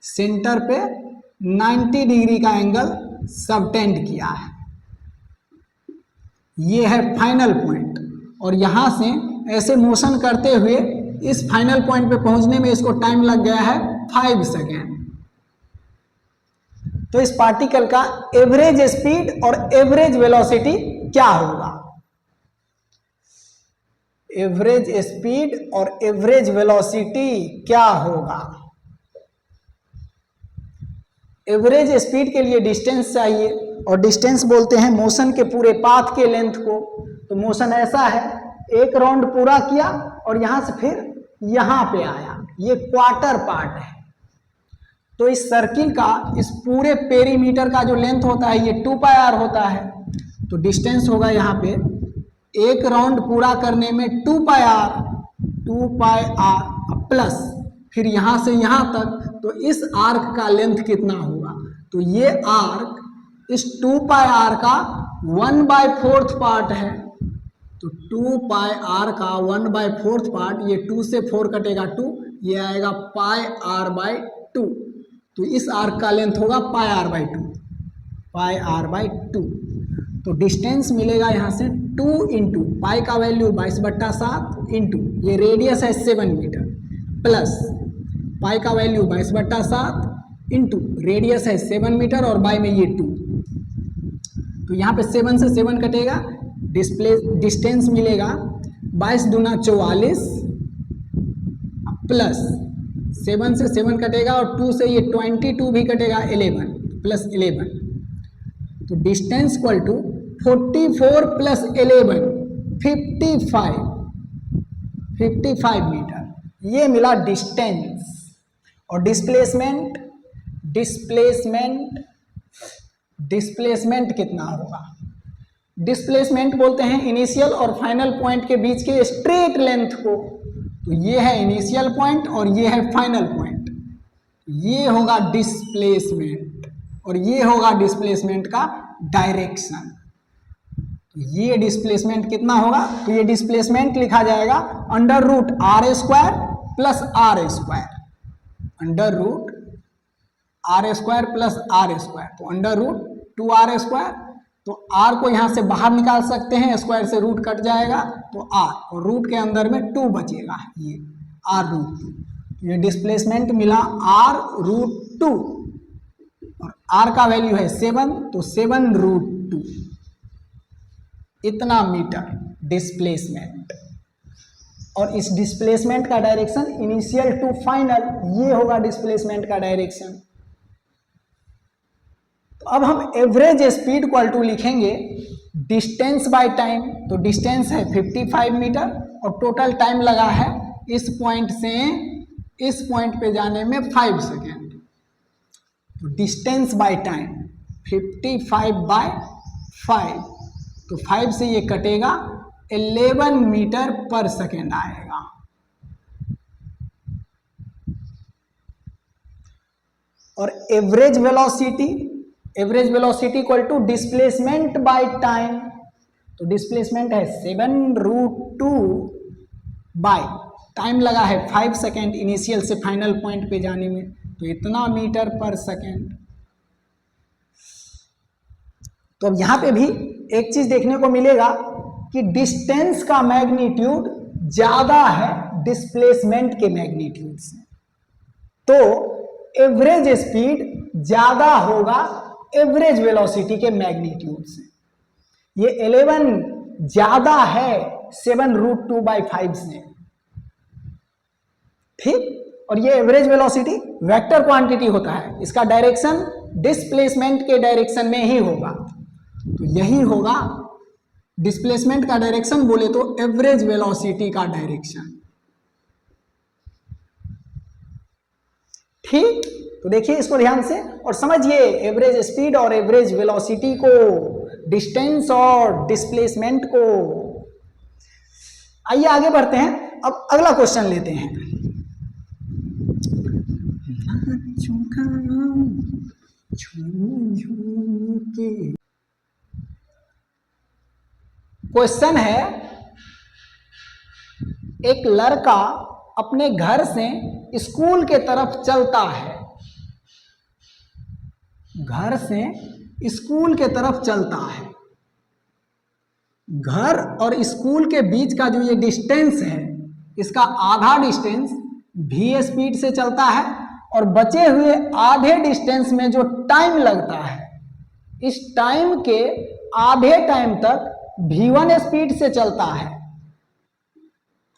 सेंटर पे 90 डिग्री का एंगल सबटेंड किया है। ये है फाइनल पॉइंट, और यहाँ से ऐसे मोशन करते हुए इस फाइनल पॉइंट पे पहुंचने में इसको टाइम लग गया है 5 सेकेंड। तो इस पार्टिकल का एवरेज स्पीड और एवरेज वेलोसिटी क्या होगा? एवरेज स्पीड और एवरेज वेलोसिटी क्या होगा? एवरेज स्पीड के लिए डिस्टेंस चाहिए और डिस्टेंस बोलते हैं मोशन के पूरे पाथ के लेंथ को। तो मोशन ऐसा है, एक राउंड पूरा किया और यहां से फिर यहां पे आया, ये क्वार्टर पार्ट है। तो इस सर्किल का इस पूरे पेरीमीटर का जो लेंथ होता है ये 2πr होता है। तो डिस्टेंस होगा यहाँ पे एक राउंड पूरा करने में 2πr प्लस फिर यहां से यहां तक, तो इस आर्क का लेंथ कितना होगा? तो ये आर्क इस 2πr का 1/4 पार्ट है। तो 2πr का 1/4 पार्ट, ये 2 से 4 कटेगा 2, ये आएगा πr/2। तो इस आर्क का लेंथ होगा πr/2। तो डिस्टेंस मिलेगा यहाँ से 2 इंटू पाई का वैल्यू 22/7 इंटू ये रेडियस है 7 मीटर प्लस पाई का वैल्यू 22/7 इंटू रेडियस है 7 मीटर और बाई में ये 2। तो यहाँ पे 7 से 7 कटेगा, डिस्टेंस मिलेगा 22 दूना 44 प्लस 7 से 7 कटेगा और 2 से ये 22 भी कटेगा 11 प्लस 11। तो distance equal to 44 plus 11 55 metre. ये मिला डिस्टेंस। और डिस्प्लेसमेंट कितना होगा? डिस्प्लेसमेंट बोलते हैं इनिशियल और फाइनल पॉइंट के बीच के स्ट्रेट लेंथ को। तो ये है इनिशियल पॉइंट और ये है फाइनल पॉइंट, ये होगा डिस्प्लेसमेंट और ये होगा डिस्प्लेसमेंट का डायरेक्शन। ये डिस्प्लेसमेंट कितना होगा? तो ये डिस्प्लेसमेंट लिखा जाएगा √r² plus r², √r² plus r²। तो √2r², तो r को यहां से बाहर निकाल सकते हैं, स्क्वायर से रूट कट जाएगा तो r, और रूट के अंदर में 2 बचेगा, ये r√2। ये डिस्प्लेसमेंट मिला r√2 और r का वैल्यू है 7, तो 7√2 इतना मीटर डिस्प्लेसमेंट। और इस डिस्प्लेसमेंट का डायरेक्शन इनिशियल टू फाइनल, ये होगा डिस्प्लेसमेंट का डायरेक्शन। तो अब हम एवरेज स्पीड इक्वल टू लिखेंगे डिस्टेंस बाय टाइम। तो डिस्टेंस है 55 मीटर और टोटल टाइम लगा है इस पॉइंट से इस पॉइंट पे जाने में 5 सेकेंड। तो डिस्टेंस बाय टाइम 55/5, तो 5 से ये कटेगा 11 मीटर पर सेकेंड आएगा। और average velocity equal to displacement by time. तो डिस्प्लेसमेंट है 7√2 बाय टाइम लगा है 5 सेकेंड इनिशियल से फाइनल पॉइंट पे जाने में, तो इतना मीटर पर सेकेंड। तो अब यहां पे भी एक चीज देखने को मिलेगा कि डिस्टेंस का मैग्नीट्यूड ज्यादा है डिस्प्लेसमेंट के मैग्नीट्यूड से, तो एवरेज स्पीड ज्यादा होगा एवरेज वेलोसिटी के मैग्नीट्यूड से। ये 11 ज्यादा है 7√2/5 से, ठीक। और ये एवरेज वेलोसिटी वेक्टर क्वांटिटी होता है, इसका डायरेक्शन डिस्प्लेसमेंट के डायरेक्शन में ही होगा। तो यही होगा डिस्प्लेसमेंट का डायरेक्शन बोले तो एवरेज वेलोसिटी का डायरेक्शन, ठीक। तो देखिए इसको ध्यान से और समझिए एवरेज स्पीड और एवरेज वेलोसिटी को, डिस्टेंस और डिस्प्लेसमेंट को। आइए आगे बढ़ते हैं, अब अगला क्वेश्चन लेते हैं। क्वेश्चन है, एक लड़का अपने घर से स्कूल के तरफ चलता है, घर से स्कूल के तरफ चलता है। घर और स्कूल के बीच का जो ये डिस्टेंस है, इसका आधा डिस्टेंस v स्पीड से चलता है और बचे हुए आधे डिस्टेंस में जो टाइम लगता है, इस टाइम के आधे टाइम तक v1 स्पीड से चलता है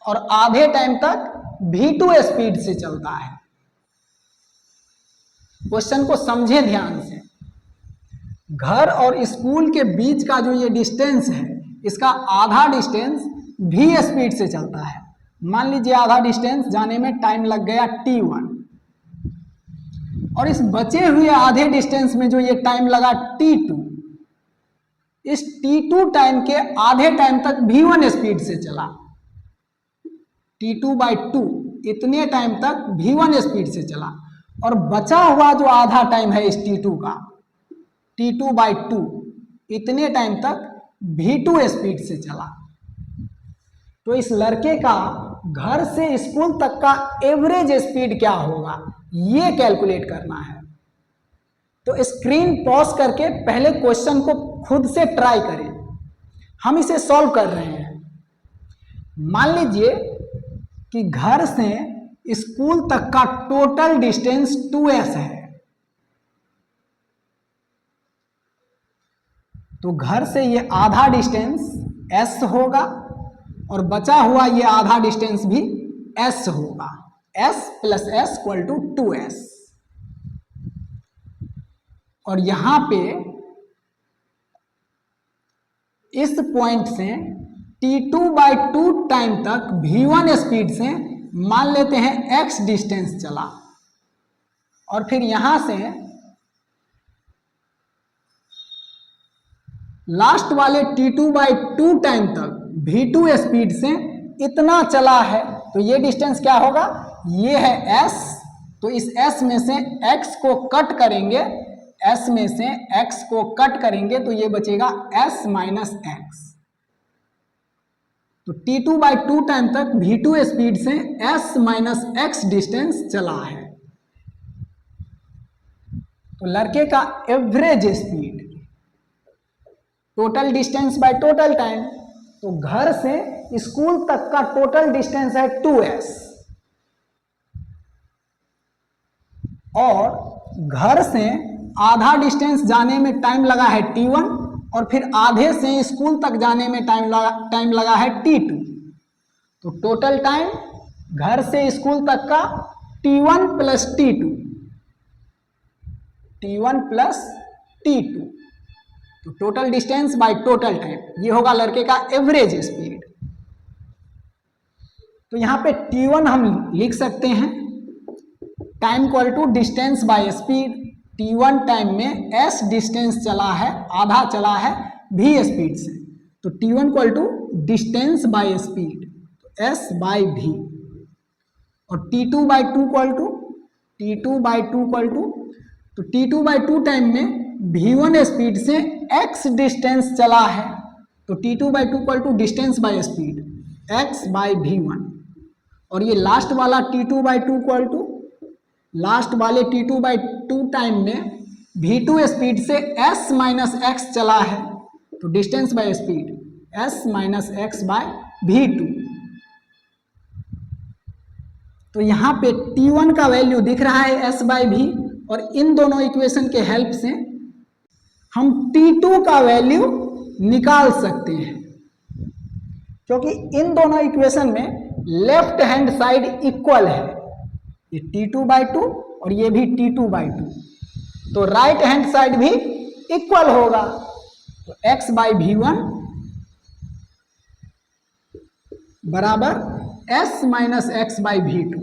और आधे टाइम तक v2 स्पीड से चलता है। क्वेश्चन को समझे ध्यान से। घर और स्कूल के बीच का जो ये डिस्टेंस है, इसका आधा डिस्टेंस v स्पीड से चलता है। मान लीजिए आधा डिस्टेंस जाने में टाइम लग गया t1 और इस बचे हुए आधे डिस्टेंस में जो ये टाइम लगा t2, इस t2 टाइम के आधे टाइम तक v1 स्पीड से चला। t2/2 इतने टाइम तक v1 स्पीड से चला और बचा हुआ जो आधा टाइम है इस t2 का, t2/2 इतने टाइम तक v2 स्पीड से चला। तो इस लड़के का घर से स्कूल तक का एवरेज स्पीड क्या होगा, ये कैलकुलेट करना है। तो स्क्रीन पॉज करके पहले क्वेश्चन को खुद से ट्राई करें। हम इसे सॉल्व कर रहे हैं। मान लीजिए कि घर से स्कूल तक का टोटल डिस्टेंस 2s है। तो घर से ये आधा डिस्टेंस s होगा और बचा हुआ ये आधा डिस्टेंस भी s होगा। s + s = 2s। और यहां पे इस पॉइंट से t2/2 टाइम तक v1 स्पीड से मान लेते हैं x डिस्टेंस चला और फिर यहां से लास्ट वाले t2/2 टाइम तक v2 स्पीड से इतना चला है। तो ये डिस्टेंस क्या होगा, ये है s। तो इस s में से x को कट करेंगे, s में से x को कट करेंगे तो ये बचेगा s - x। तो t2/2 टाइम तक v2 स्पीड से s - x डिस्टेंस चला है। तो लड़के का average speed, total distance by total time, तो घर से स्कूल तक का टोटल डिस्टेंस है 2s और घर से आधा डिस्टेंस जाने में टाइम लगा है t1 और फिर आधे से स्कूल तक जाने में टाइम लगा है t2। तो टोटल टाइम घर से स्कूल तक का t1 + t2, t1 + t2। तो total distance by total time, ये होगा लड़के का एवरेज स्पीड। तो यहां पे t1 हम लिख सकते हैं time = distance by speed. t1 time में s डिस्टेंस चला है, आधा चला है v स्पीड से। तो t1 = डिस्टेंस बाय स्पीड, तो s/v। और t2/2 तो t2/2 टाइम में v1 स्पीड से x डिस्टेंस चला है। तो t2/2 = distance by speed x/v1। और ये लास्ट वाला t2/2 लास्ट वाले t2/2 टाइम में v2 स्पीड से s - x चला है। तो distance by speed s - x/v2। तो यहां पे t1 का वैल्यू दिख रहा है s/v और इन दोनों इक्वेशन के हेल्प से हम t2 का वैल्यू निकाल सकते हैं, क्योंकि इन दोनों इक्वेशन में लेफ्ट हैंड साइड इक्वल है। ये t2/2 और ये भी t2/2, तो राइट हैंड साइड भी इक्वल होगा। तो x/v1 बराबर s - x/v2,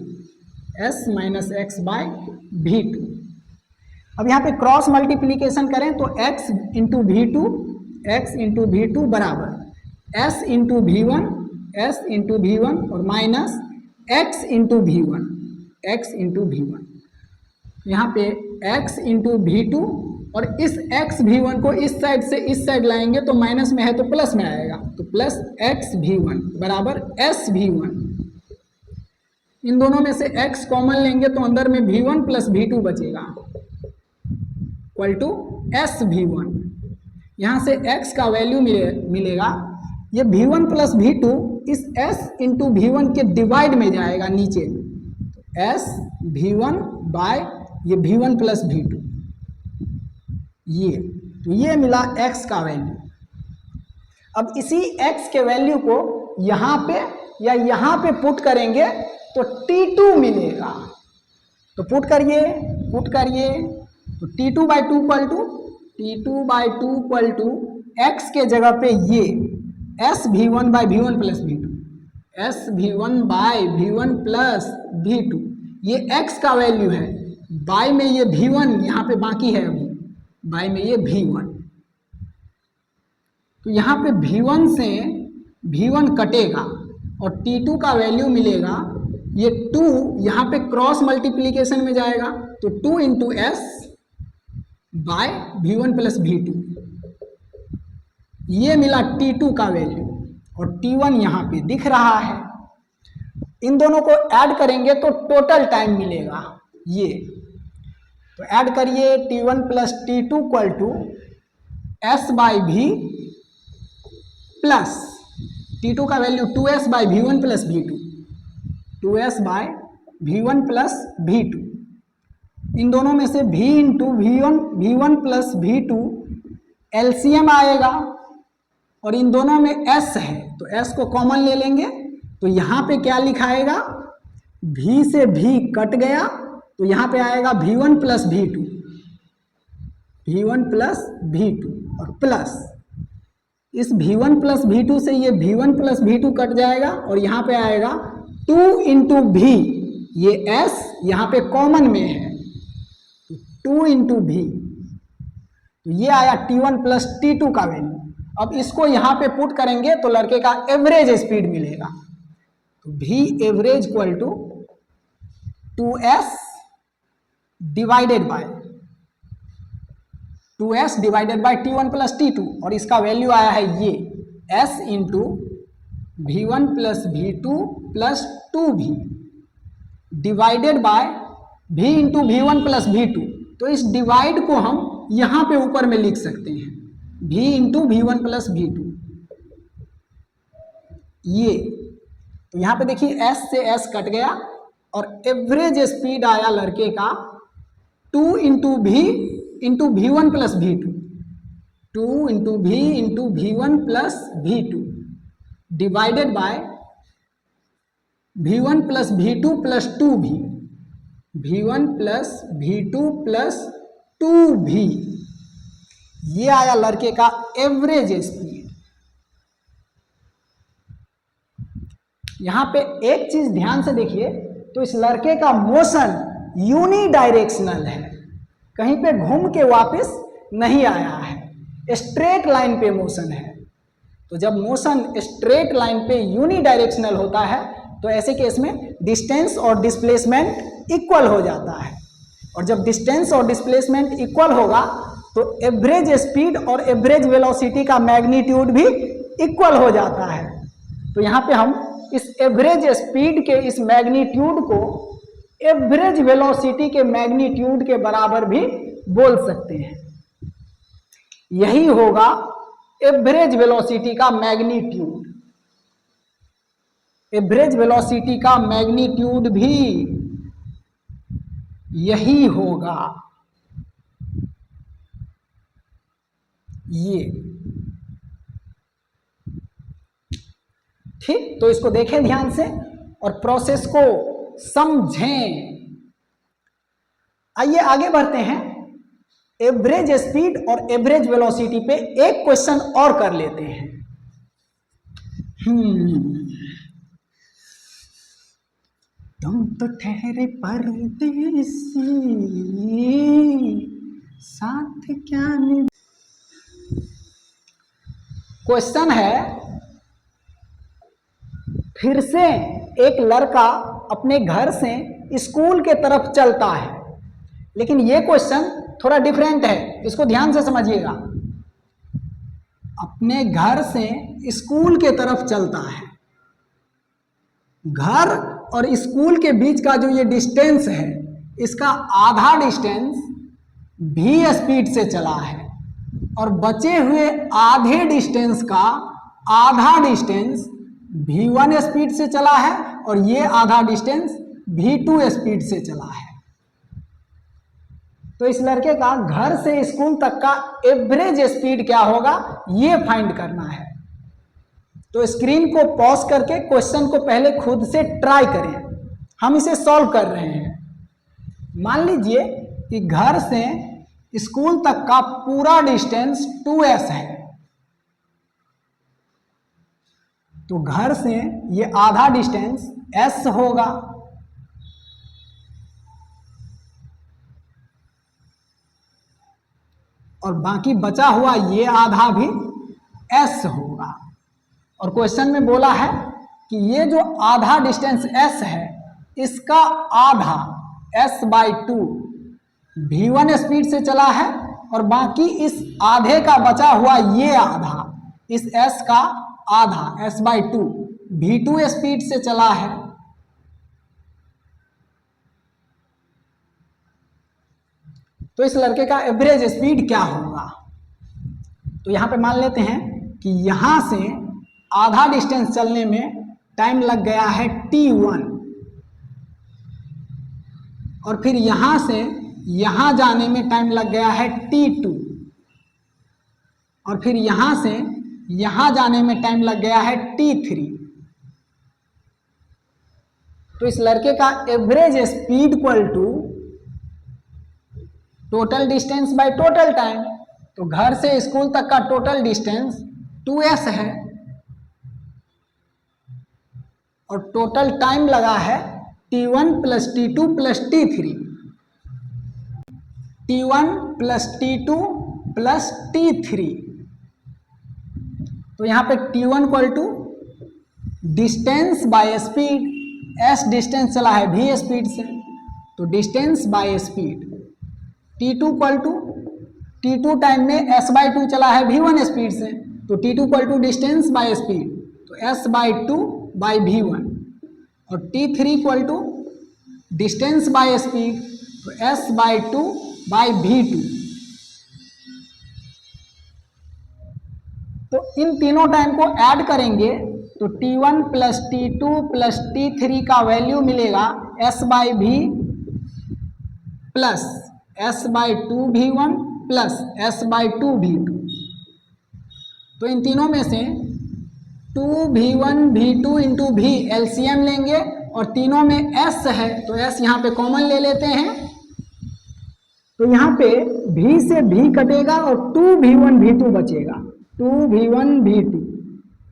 s - x/v2। अब यहाँ पे क्रॉस मल्टीप्लीकेशन करें तो x × v2 बराबर s × v1 और माइनस x × v1। यहाँ पे x × v2 और इस x v1 को इस साइड से इस साइड लाएंगे तो माइनस में है तो प्लस में आएगा। तो प्लस x v1 बराबर s v1। इन दोनों में से x कॉमन लेंगे तो अंदर में v1 + v2 बचेगा = s v1। यहाँ से x का वैल्यू मिलेगा ये V1 प्लस V2 इस S इंटू V1 के डिवाइड में जाएगा नीचे, S V1 बाय ये V1 प्लस V2, ये तो ये मिला x का वैल्यू। अब इसी x के वैल्यू को यहाँ पे या यहाँ पे पुट करेंगे तो T2 मिलेगा। तो पुट करिए तो T2 by two equal to x के जगह पे ये S V1 by V1 plus V2, S V1 by V1 plus V2, ये x का वैल्यू है, बाई में ये V1 यहाँ पे बाकी है, अभी बाई में ये V1, तो यहाँ पे V1 से V1 कटेगा और T2 का वैल्यू मिलेगा, ये 2 यहाँ पे क्रॉस मल्टीप्लीकेशन में जाएगा तो 2 into S by V1 plus V2, ये मिला T2 का वैल्यू और T1 यहाँ पे दिख रहा है। इन दोनों को ऐड करेंगे तो टोटल टाइम मिलेगा ये, तो ऐड करिए T1 plus T2 equal to S by V plus T2 का value 2s by V1 plus V2, 2s by V1 plus V2, इन दोनों में से V into V1 plus V2 LCM आएगा और इन दोनों में S है तो S को कॉमन ले लेंगे, तो यहाँ पे क्या लिखाएगा, V से V कट गया तो यहाँ पे आएगा V1 plus V2, V1 plus V2 और प्लस इस V1 प्लस V2 से ये V1 प्लस V2 कट जाएगा और यहाँ पे आएगा 2 इंटू V, ये S यहाँ पे कॉमन में है, 2 इंटू V, तो ये आया T1 प्लस T2 का वैल्यू। अब इसको यहाँ पे पुट करेंगे तो लड़के का एवरेज स्पीड मिलेगा, तो V average equal to 2S divided by T1 plus T2 और इसका वैल्यू आया है ये S into V1 plus V2 plus 2V divided by V into V1 plus V2, तो इस डिवाइड को हम यहाँ पे ऊपर में लिख सकते हैं V into V1 plus V2, ये तो यहाँ पे देखिए S से S कट गया और एवरेज स्पीड आया लड़के का 2 into V into V1 plus V2, 2 into V into V1 plus V2 divided by V1 plus V2 plus 2V, V1 plus V2 plus 2V, ये आया लड़के का एवरेज स्पीड। यहां पे एक चीज ध्यान से देखिए, तो इस लड़के का मोशन यूनिडायरेक्शनल है, कहीं पे घूम के वापस नहीं आया है, स्ट्रेट लाइन पे मोशन है। तो जब मोशन स्ट्रेट लाइन पे यूनिडायरेक्शनल होता है तो ऐसे केस में डिस्टेंस और डिस्प्लेसमेंट इक्वल हो जाता है, और जब डिस्टेंस और डिस्प्लेसमेंट इक्वल होगा तो एवरेज स्पीड और एवरेज वेलोसिटी का मैग्नीट्यूड भी इक्वल हो जाता है। तो यहाँ पे हम इस एवरेज स्पीड के इस मैग्नीट्यूड को एवरेज वेलोसिटी के मैग्नीट्यूड के बराबर भी बोल सकते हैं, यही होगा एवरेज वेलोसिटी का मैग्नीट्यूड। एवरेज वेलोसिटी का मैग्नीट्यूड भी यही होगा, ये ठीक। तो इसको देखें ध्यान से और प्रोसेस को समझें। आइए आगे बढ़ते हैं, एवरेज स्पीड और एवरेज वेलोसिटी पे एक क्वेश्चन और कर लेते हैं। तुम तो ठहरे परदेसी, साथ क्या नहीं। क्वेश्चन है, फिर से एक लड़का अपने घर से स्कूल के तरफ चलता है, लेकिन ये क्वेश्चन थोड़ा डिफरेंट है, इसको ध्यान से समझिएगा। अपने घर से स्कूल के तरफ चलता है, घर और स्कूल के बीच का जो ये डिस्टेंस है, इसका आधा डिस्टेंस v स्पीड से चला है और बचे हुए आधे डिस्टेंस का आधा डिस्टेंस v1 स्पीड से चला है और ये आधा डिस्टेंस v2 स्पीड से चला है। तो इस लड़के का घर से स्कूल तक का एवरेज स्पीड क्या होगा ये फाइंड करना है। तो स्क्रीन को पॉज करके क्वेश्चन को पहले खुद से ट्राई करें, हम इसे सॉल्व कर रहे हैं। मान लीजिए कि घर से स्कूल तक का पूरा डिस्टेंस 2s है, तो घर से ये आधा डिस्टेंस s होगा और बाकी बचा हुआ ये आधा भी s होगा। और क्वेश्चन में बोला है कि ये जो आधा डिस्टेंस s है इसका आधा s/2 v1 स्पीड से चला है और बाकी इस आधे का बचा हुआ ये आधा, इस s का आधा s/2 v2 स्पीड से चला है। तो इस लड़के का एवरेज स्पीड क्या होगा। तो यहां पे मान लेते हैं कि यहां से आधा डिस्टेंस चलने में टाइम लग गया है t1 और फिर यहां से यहां जाने में टाइम लग गया है t2 और फिर यहां से यहां जाने में टाइम लग गया है t3। तो इस लड़के का average speed equal to total distance by total time. तो घर से स्कूल तक का टोटल डिस्टेंस 2s है और टोटल टाइम लगा है t1 plus t2 plus t3, t1 plus t2 plus t3। तो यहां पे t1 equal to distance by speed, s distance चला है v स्पीड से तो distance by speed, t2 equal to t2 time में s/2 चला है v1 स्पीड से तो t2 equal to distance by speed तो s/2 बाय v1 और t3 equal to distance by speed तो s/2 बाय v2। तो इन तीनों टाइम को ऐड करेंगे तो t1 plus t2 plus t3 का वैल्यू मिलेगा s/v plus s/2 v1 plus s/2 v2। तो इन तीनों में से 2v1 v2 into v LCM लेंगे और तीनों में s है तो s यहाँ पे कॉमन ले लेते हैं। तो यहाँ पे v से v कटेगा और 2v1 v2 बचेगा, 2v1 v2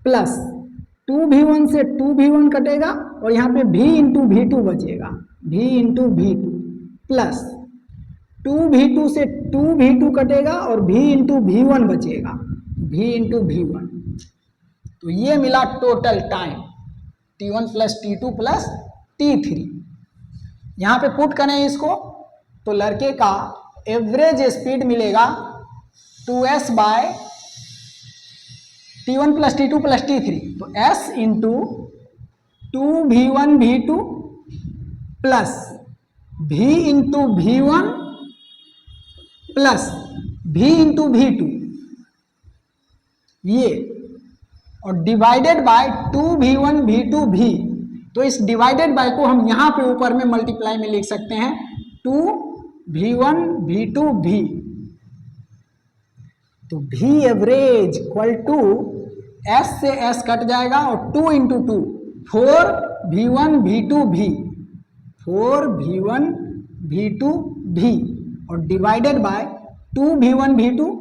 प्लस 2v1 से 2v1 कटेगा और यहाँ पे v इंटू v2 बचेगा, v into v2 plus 2v2 से 2v2 कटेगा और v इंटू v1 बचेगा, v इंटू v1। तो ये मिला total time t1 plus t2 plus t3। यहाँ पे पुट करें इसको तो लड़के का एवरेज स्पीड मिलेगा 2s bye t1 plus t2 plus t3 तो s into 2v1 v2 plus v into v1 plus v into v2 ये और divided by 2v1 v2 v। तो इस डिवाइडेड बाय को हम यहां पे ऊपर में मल्टीप्लाई में लिख सकते हैं 2v1 v2 v। तो v average equal to s से s कट जाएगा और 2 into 2 4v1 v2 v, 4v1 v2 v और divided by 2v1 v2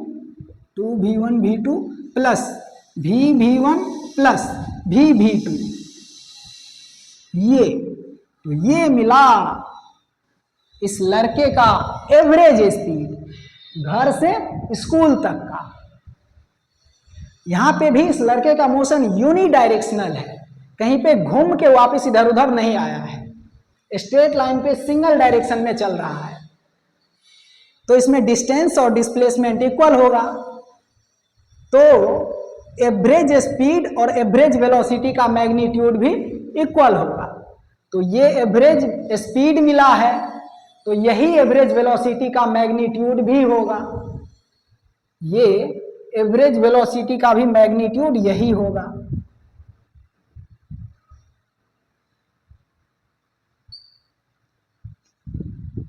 2v1 v2 plus v1 plus v2। ये तो ये मिला इस लड़के का एवरेज स्पीड घर से स्कूल तक का। यहां पे भी इस लड़के का मोशन यूनिडायरेक्शनल है, कहीं पे घूम के वापस इधर उधर नहीं आया है, स्ट्रेट लाइन पे सिंगल डायरेक्शन में चल रहा है। तो इसमें डिस्टेंस और डिस्प्लेसमेंट इक्वल होगा। तो एवरेज स्पीड और एवरेज वेलोसिटी का मैग्नीट्यूड भी इक्वल होगा। तो ये एवरेज स्पीड मिला है तो यही एवरेज वेलोसिटी का मैग्नीट्यूड भी होगा। ये एवरेज वेलोसिटी का भी मैग्नीट्यूड यही होगा।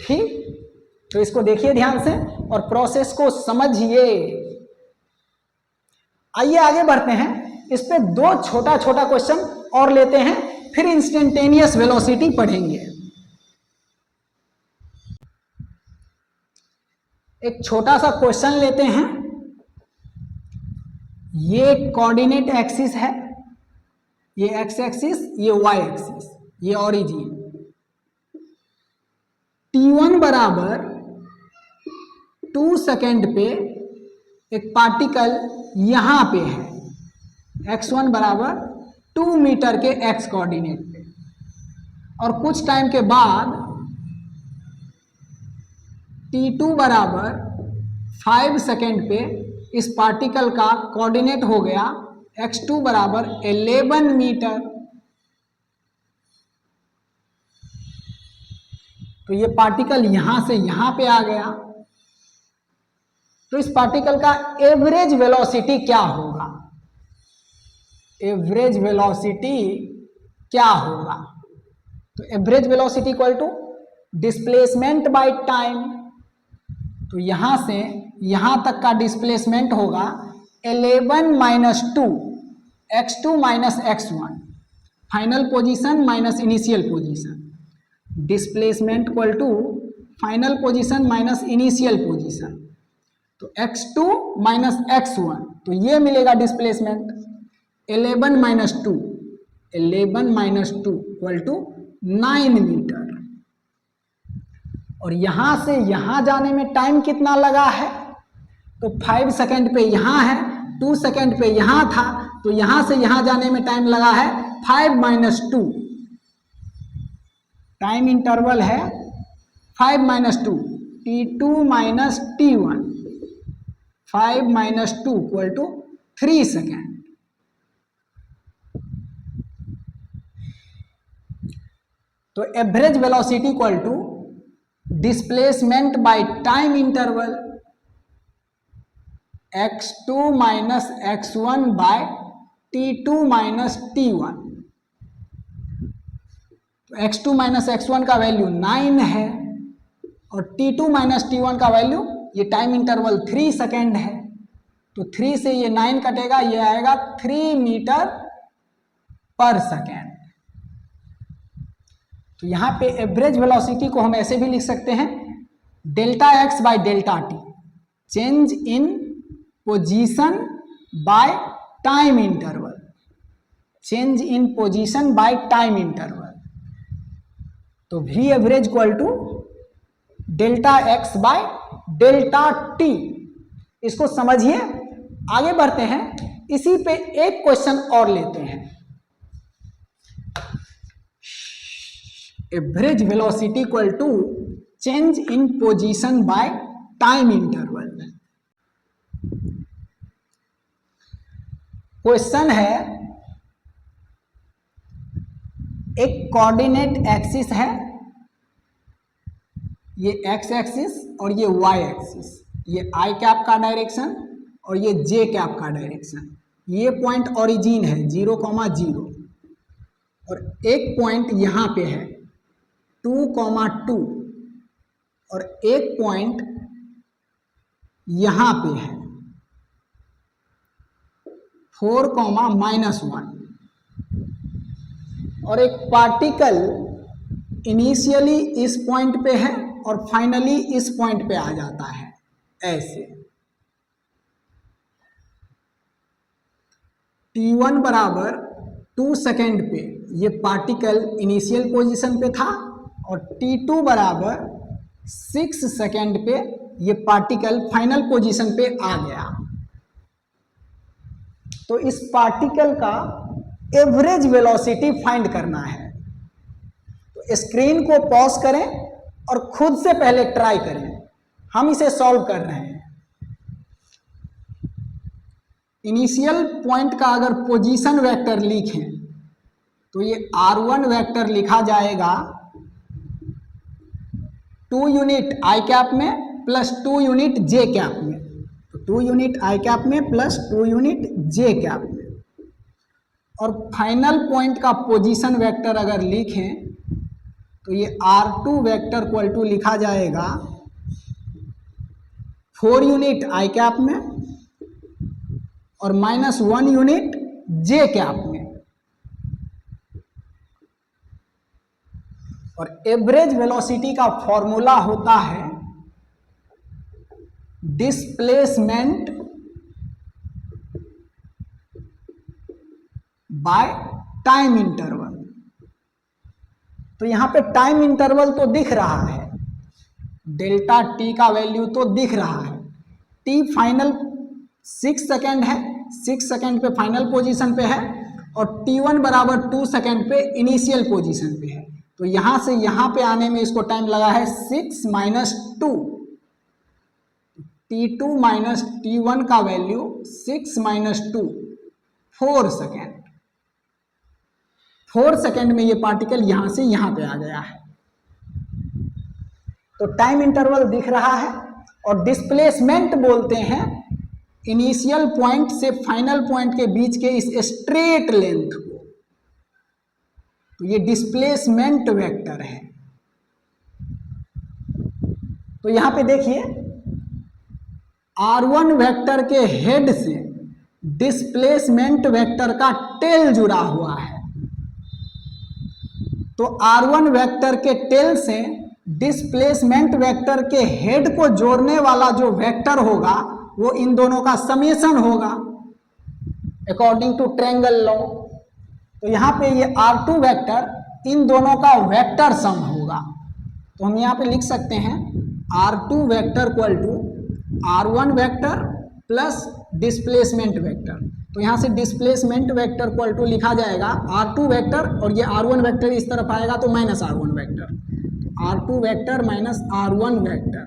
ठीक, तो इसको देखिए ध्यान से और प्रोसेस को समझिए। आइए आगे बढ़ते हैं, इस पे दो छोटा छोटा क्वेश्चन और लेते हैं, फिर इंस्टेंटेनियस वेलोसिटी पढ़ेंगे। एक छोटा सा क्वेश्चन लेते हैं। ये कोऑर्डिनेट एक्सिस है, ये एक्स एक्सिस, ये वाई एक्सिस, ये ओरिजिन। T1 बराबर 2 सेकेंड पे एक पार्टिकल यहां पे है, x1 बराबर 2 मीटर के x कोऑर्डिनेट पे, और कुछ टाइम के बाद T2 बराबर 5 सेकेंड पे इस पार्टिकल का कोऑर्डिनेट हो गया x2 बराबर 11 मीटर। तो ये पार्टिकल यहां से यहां पे आ गया, तो इस पार्टिकल का एवरेज वेलोसिटी क्या होगा? एवरेज वेलोसिटी क्या होगा? तो average velocity equal to displacement by time. तो यहां से यहां तक का डिस्प्लेसमेंट होगा 11 minus 2, x2 minus x1, final position minus initial position. Displacement equal to final position minus initial position, तो x2 माइनस x1, तो ये मिलेगा displacement 11 minus 2, 11 minus 2 equal to 9 metre. और यहां से यहां जाने में टाइम कितना लगा है? तो 5 सेकेंड पे यहां है, 2 सेकेंड पे यहां था, तो यहां से यहां जाने में टाइम लगा है 5 माइनस 2। टाइम इंटरवल है 5 minus 2, T2 minus T1, 5 minus 2 equal to 3 second. तो average velocity equal to displacement by time interval x2 minus x1 by T2 minus T1। तो x2 माइनस x1 का वैल्यू 9 है और T2 minus T1 का value, ये time interval 3 second है, तो 3 से ये 9 कटेगा, ये आएगा 3 मीटर पर सेकेंड। तो यहां पे एवरेज वेलोसिटी को हम ऐसे भी लिख सकते हैं, delta x by delta t, change in position by time interval, change in position by time interval. तो v average equal to delta x by delta t. इसको समझिए, आगे बढ़ते हैं। इसी पे एक क्वेश्चन और लेते हैं। Average velocity equal to change in position by time interval. Question है, एक कोऑर्डिनेट एक्सिस है, ये एक्स एक्सिस और ये वाई एक्सिस, ये आई कैप का डायरेक्शन और ये जे कैप का डायरेक्शन। ये पॉइंट ओरिजिन है 0,0 और एक पॉइंट यहां पे है 2,2 और एक पॉइंट यहां पे है 4,-1 और एक पार्टिकल इनिशियली इस पॉइंट पे है और फाइनली इस पॉइंट पे आ जाता है ऐसे। T1 बराबर 2 सेकेंड पे ये पार्टिकल इनिशियल पोजीशन पे था और T2 बराबर 6 सेकेंड पे ये पार्टिकल फाइनल पोजीशन पे आ गया। तो इस पार्टिकल का एवरेज वेलोसिटी फाइंड करना है। तो स्क्रीन को पॉज करें और खुद से पहले ट्राई करें, हम इसे सॉल्व कर रहे हैं। इनिशियल पॉइंट का अगर पोजीशन वेक्टर लिखें तो ये R1 वेक्टर लिखा जाएगा 2 यूनिट आई कैप में प्लस 2 यूनिट जे कैप में। तो 2 यूनिट आई कैप में प्लस 2 यूनिट जे कैप में। और फाइनल पॉइंट का पोजीशन वेक्टर अगर लिखें तो ये R2 वेक्टर इक्वल टू लिखा जाएगा 4 यूनिट आई कैप में और -1 यूनिट जे कैप में। और एवरेज वेलोसिटी का फॉर्मूला होता है डिस्प्लेसमेंट बाय टाइम इंटरवल। तो यहां पे टाइम इंटरवल तो दिख रहा है, डेल्टा टी का वैल्यू तो दिख रहा है। टी फाइनल 6 सेकेंड है, 6 सेकेंड पे फाइनल पोजीशन पे है और T1 बराबर 2 सेकेंड पे इनिशियल पोजीशन पे है। तो यहां से यहां पे आने में इसको टाइम लगा है 6 - 2। T2 माइनस T1 का वैल्यू 6 - 2 4 सेकेंड। 4 सेकेंड में ये पार्टिकल यहां से यहां पे आ गया है। तो टाइम इंटरवल दिख रहा है और डिस्प्लेसमेंट बोलते हैं इनिशियल पॉइंट से फाइनल पॉइंट के बीच के इस स्ट्रेट लेंथ को। तो ये डिस्प्लेसमेंट वेक्टर है। तो यहां पे देखिए R1 वेक्टर के हेड से डिस्प्लेसमेंट वेक्टर का टेल जुड़ा हुआ है। तो R1 वेक्टर के टेल से डिस्प्लेसमेंट वेक्टर के हेड को जोड़ने वाला जो वेक्टर होगा वो इन दोनों का समेशन होगा अकॉर्डिंग टू ट्रायंगल लॉ। तो यहां पे ये R2 वेक्टर इन दोनों का वेक्टर सम होगा। तो हम यहां पे लिख सकते हैं R2 vector equal to R1 vector plus displacement vector. तो यहां से डिस्प्लेसमेंट वेक्टर इक्वल टू लिखा जाएगा R2 वेक्टर और ये R1 वेक्टर इस तरफ आएगा तो -R1 वेक्टर। तो R2 vector minus R1 vector.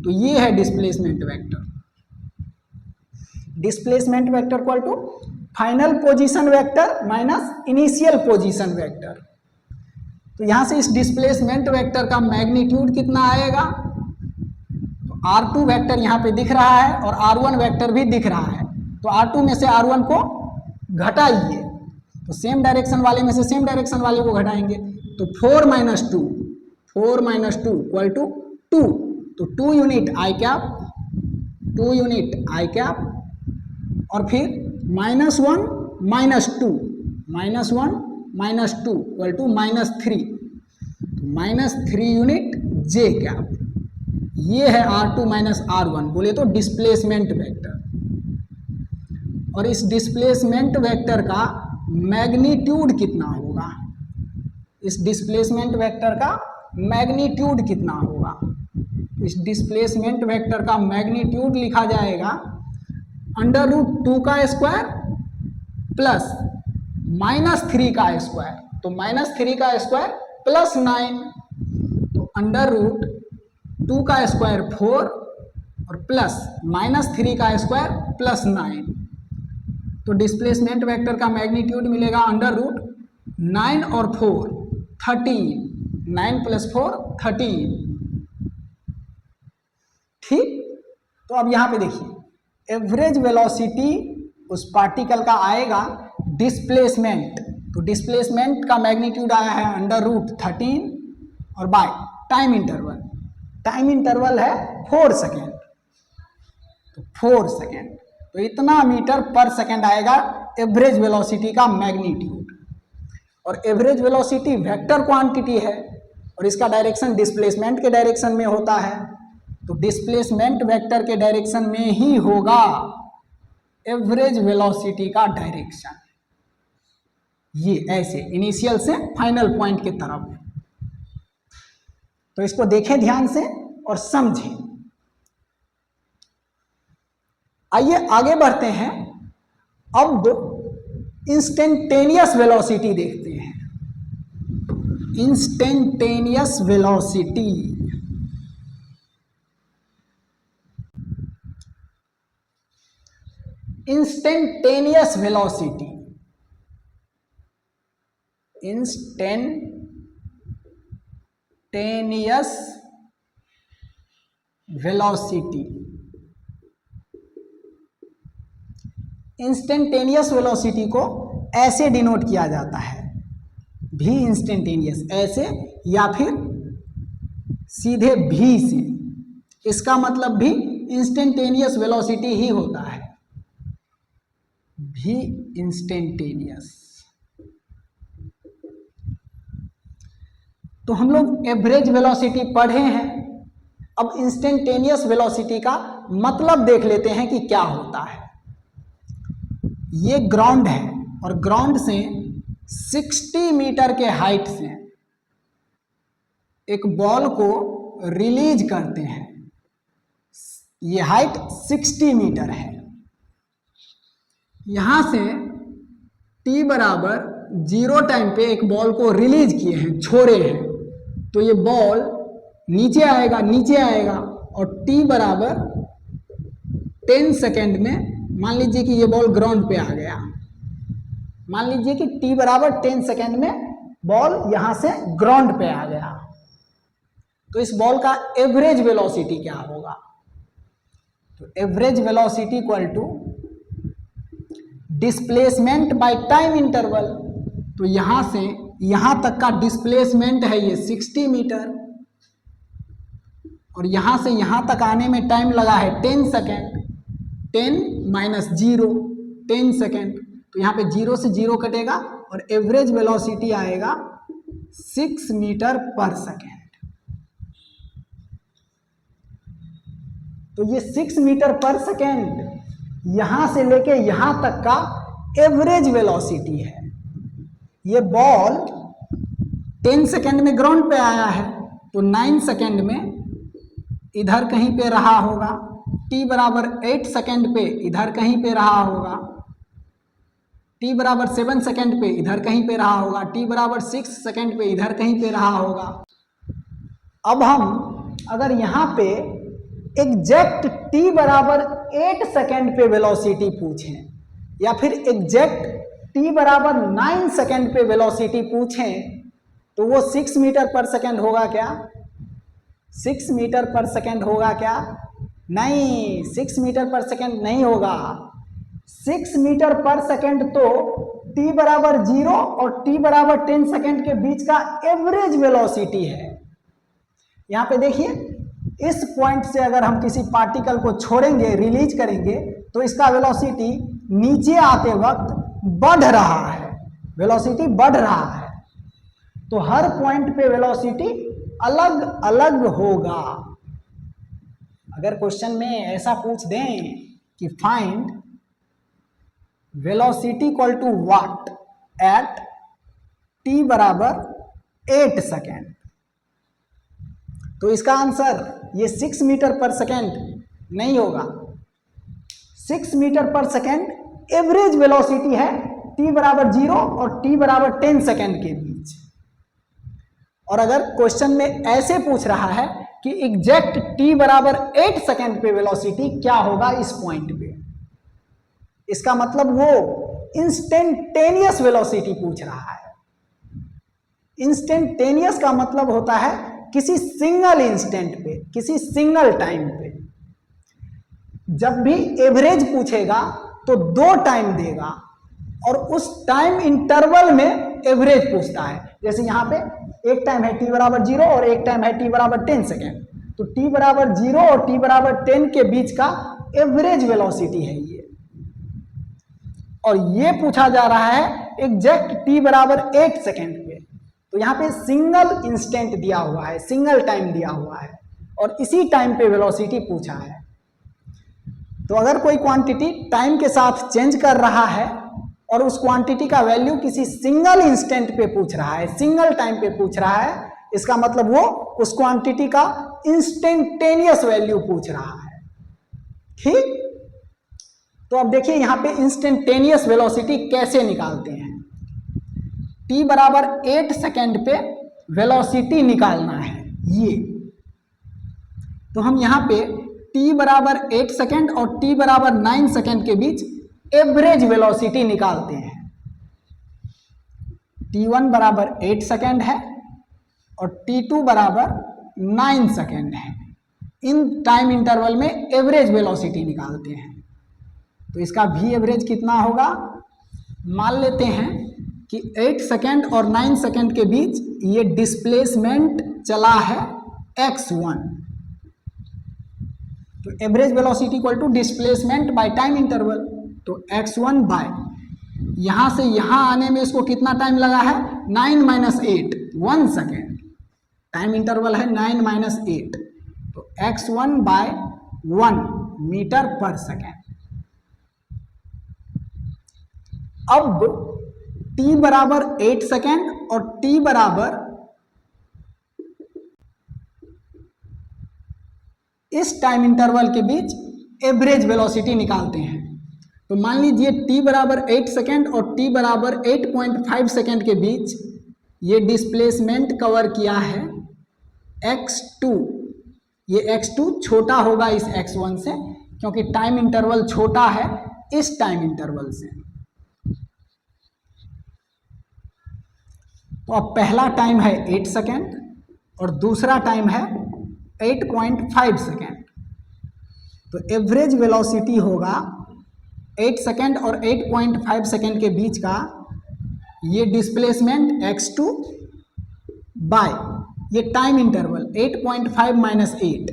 तो ये है displacement vector. Displacement vector equal to final position vector minus initial position vector. तो यहां से इस डिस्प्लेसमेंट वेक्टर का मैग्नीट्यूड कितना आएगा? तो R2 वेक्टर यहां पे दिख रहा है और R1 वेक्टर भी दिख रहा है। तो R2 में से R1 को घटाइए तो सेम डायरेक्शन वाले में से सेम डायरेक्शन वाले को घटाएंगे। तो 4 - 2 इक्वल टू 2। तो 2 यूनिट आई कैप, 2 यूनिट आई कैप और फिर -1 - 2 इक्वल टू -3। तो -3 यूनिट जे कैप। ये है R2 माइनस R1 बोले तो डिस्प्लेसमेंट वेक्टर। और इस डिस्प्लेसमेंट वेक्टर का मैग्नीट्यूड कितना होगा? इस डिस्प्लेसमेंट वेक्टर का मैग्नीट्यूड कितना होगा? इस डिस्प्लेसमेंट वेक्टर का मैग्नीट्यूड लिखा जाएगा √2 का स्क्वायर प्लस -3 का स्क्वायर। तो -3 का स्क्वायर प्लस 9। तो √2 का स्क्वायर 4 और प्लस -3 का स्क्वायर प्लस 9। तो डिस्प्लेसमेंट वेक्टर का मैग्नीट्यूड मिलेगा √9 और 4 13। 9 + 4 13। ठीक। तो अब यहां पे देखिए एवरेज वेलोसिटी उस पार्टिकल का आएगा डिस्प्लेसमेंट। तो डिस्प्लेसमेंट का मैग्नीट्यूड आया है √13 और bye time interval. Time interval है 4 सेकेंड। तो 4 सेकेंड तो इतना मीटर पर सेकेंड आएगा एवरेज वेलोसिटी का मैग्नीट्यूड। और एवरेज वेलोसिटी वेक्टर क्वांटिटी है और इसका डायरेक्शन डिस्प्लेसमेंट के डायरेक्शन में होता है। तो डिस्प्लेसमेंट वेक्टर के डायरेक्शन में ही होगा एवरेज वेलोसिटी का डायरेक्शन। ये ऐसे इनिशियल से फाइनल पॉइंट की तरफ। तो इसको देखें ध्यान से और समझें। आइए आगे बढ़ते हैं। अब इंस्टेंटेनियस वेलोसिटी देखते हैं। Instantaneous velocity. Instantaneous velocity, instantaneous velocity instantaneous velocity को ऐसे डिनोट किया जाता है, भी इंस्टेंटेनियस ऐसे या फिर सीधे भी से, इसका मतलब भी इंस्टेंटेनियस वेलोसिटी ही होता है, भी इंस्टेंटेनियस। तो हम लोग एवरेज वेलोसिटी पढ़े हैं, अब इंस्टेंटेनियस वेलोसिटी का मतलब देख लेते हैं कि क्या होता है। ये ग्राउंड है और ग्राउंड से 60 मीटर के हाइट से एक बॉल को रिलीज करते हैं। ये हाइट 60 मीटर है। यहां से t बराबर 0 टाइम पे एक बॉल को रिलीज किए हैं, छोड़े हैं, तो ये बॉल नीचे आएगा और t बराबर 10 सेकेंड में, मान लीजिए कि ये बॉल ग्राउंड पे आ गया, मान लीजिए कि t बराबर 10 सेकेंड में बॉल यहां से ग्राउंड पे आ गया, तो इस बॉल का एवरेज वेलोसिटी क्या होगा? तो average velocity equal to displacement by time interval. तो यहां से यहां तक का डिस्प्लेसमेंट है ये 60 मीटर, और यहां से यहां तक आने में टाइम लगा है 10 सेकेंड, 10 माइनस 0 10 सेकेंड, तो यहाँ पे 0 से 0 कटेगा और एवरेज वेलोसिटी आएगा 6 मीटर पर सेकेंड। तो ये 6 मीटर पर सेकेंड यहां से लेके यहां तक का एवरेज वेलोसिटी है। ये बॉल 10 सेकेंड में ग्राउंड पे आया है, तो 9 सेकेंड में इधर कहीं पे रहा होगा, t बराबर 8 सेकेंड पे इधर कहीं पे रहा होगा, t बराबर 7 सेकेंड पे इधर कहीं पे रहा होगा, t बराबर 6 सेकेंड पे इधर कहीं पे रहा होगा। अब हम अगर यहाँ पे एग्जैक्ट t बराबर 8 सेकेंड पे वेलोसिटी पूछें, या फिर एग्जैक्ट t बराबर 9 सेकेंड पे वेलोसिटी पूछें, तो वो 6 मीटर पर सेकेंड होगा क्या? 6 मीटर पर सेकेंड होगा क्या? नहीं, 6 मीटर पर सेकेंड नहीं होगा। 6 मीटर पर सेकेंड तो t बराबर 0 और t बराबर 10 सेकेंड के बीच का एवरेज वेलोसिटी है। यहाँ पे देखिए, इस पॉइंट से अगर हम किसी पार्टिकल को छोड़ेंगे, रिलीज करेंगे, तो इसका वेलोसिटी नीचे आते वक्त बढ़ रहा है, वेलोसिटी बढ़ रहा है। तो हर पॉइंट पे वेलोसिटी अलग अलग होगा। अगर क्वेश्चन में ऐसा पूछ दें कि find velocity equal to what at t बराबर 8 सेकेंड, तो इसका आंसर ये 6 मीटर पर सेकेंड नहीं होगा। 6 मीटर पर सेकेंड एवरेज वेलोसिटी है t बराबर 0 और t बराबर 10 सेकेंड के बीच। और अगर क्वेश्चन में ऐसे पूछ रहा है कि एग्जैक्ट t बराबर 8 सेकेंड पे वेलोसिटी क्या होगा इस पॉइंट पे, इसका मतलब वो इंस्टेंटेनियस वेलोसिटी पूछ रहा है। इंस्टेंटेनियस का मतलब होता है किसी सिंगल इंस्टेंट पे, किसी सिंगल टाइम पे। जब भी एवरेज पूछेगा तो 2 टाइम देगा और उस टाइम इंटरवल में एवरेज पूछता है। जैसे यहाँ पे एक टाइम है t बराबर 0 और एक टाइम है t बराबर 10 सेकेंड, तो t बराबर 0 और t बराबर 10 के बीच का एवरेज वेलोसिटी है ये। और ये पूछा जा रहा है एग्जैक्ट t बराबर 8 सेकेंड पे, तो यहाँ पे सिंगल इंस्टेंट दिया हुआ है, सिंगल टाइम दिया हुआ है और इसी टाइम पे वेलोसिटी पूछा है। तो अगर कोई क्वांटिटी टाइम के साथ चेंज कर रहा है और उस क्वांटिटी का वैल्यू किसी सिंगल इंस्टेंट पे पूछ रहा है, सिंगल टाइम पे पूछ रहा है, इसका मतलब वो उस क्वांटिटी का इंस्टेंटेनियस वैल्यू पूछ रहा है। ठीक, तो अब देखिए यहाँ पे इंस्टेंटेनियस वेलोसिटी कैसे निकालते हैं। t बराबर 8 सेकेंड पे वेलोसिटी निकालना है ये, तो हम यहाँ पे t बराबर 8 सेकेंड और t बराबर 9 सेकेंड के बीच एवरेज वेलोसिटी निकालते हैं। t1 बराबर 8 सेकेंड है और t2 बराबर 9 सेकेंड है। इन टाइम इंटरवल में एवरेज वेलोसिटी निकालते हैं। तो इसका भी एवरेज कितना होगा, मान लेते हैं कि 8 सेकेंड और 9 सेकेंड के बीच ये डिस्प्लेसमेंट चला है x1, तो average velocity equal to displacement by time interval. तो x1 बाय यहां से यहां आने में इसको कितना टाइम लगा है, 9 - 8 1 सेकेंड, टाइम इंटरवल है 9 - 8, तो x1 बाय 1 मीटर पर सेकेंड। अब t बराबर 8 सेकेंड और t बराबर इस टाइम इंटरवल के बीच एवरेज वेलोसिटी निकालते हैं। तो मान लीजिए t बराबर 8 सेकेंड और t बराबर 8.5 सेकेंड के बीच ये डिस्प्लेसमेंट कवर किया है x2। ये x2 छोटा होगा इस x1 से, क्योंकि टाइम इंटरवल छोटा है इस टाइम इंटरवल से। तो अब पहला टाइम है 8 सेकेंड और दूसरा टाइम है 8.5 सेकेंड, तो एवरेज वेलोसिटी होगा 8 सेकेंड और 8.5 सेकेंड के बीच का ये डिस्प्लेसमेंट x2 बाय ये टाइम इंटरवल 8.5 - 8,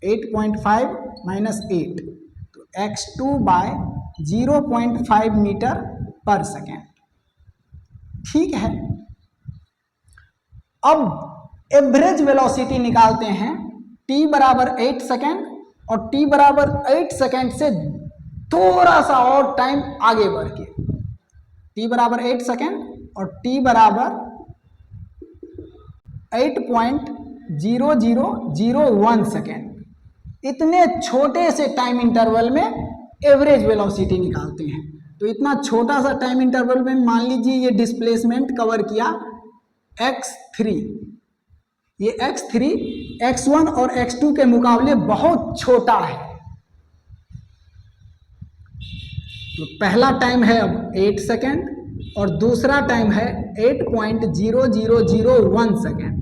8.5 - 8, तो x2 बाय 0.5 मीटर पर सेकेंड। ठीक है, अब एवरेज वेलोसिटी निकालते हैं t बराबर 8 सेकेंड और t बराबर 8 सेकेंड से थोड़ा सा और टाइम आगे बढ़ के, t बराबर 8 सेकेंड और t बराबर 8.0001 सेकेंड, इतने छोटे से टाइम इंटरवल में एवरेज वेलोसिटी निकालते हैं। तो इतना छोटा सा टाइम इंटरवल में मान लीजिए ये डिस्प्लेसमेंट कवर किया x3, ये x3 x1 और x2 के मुकाबले बहुत छोटा है। तो पहला टाइम है अब 8 सेकेंड और दूसरा टाइम है 8.0001 सेकेंड,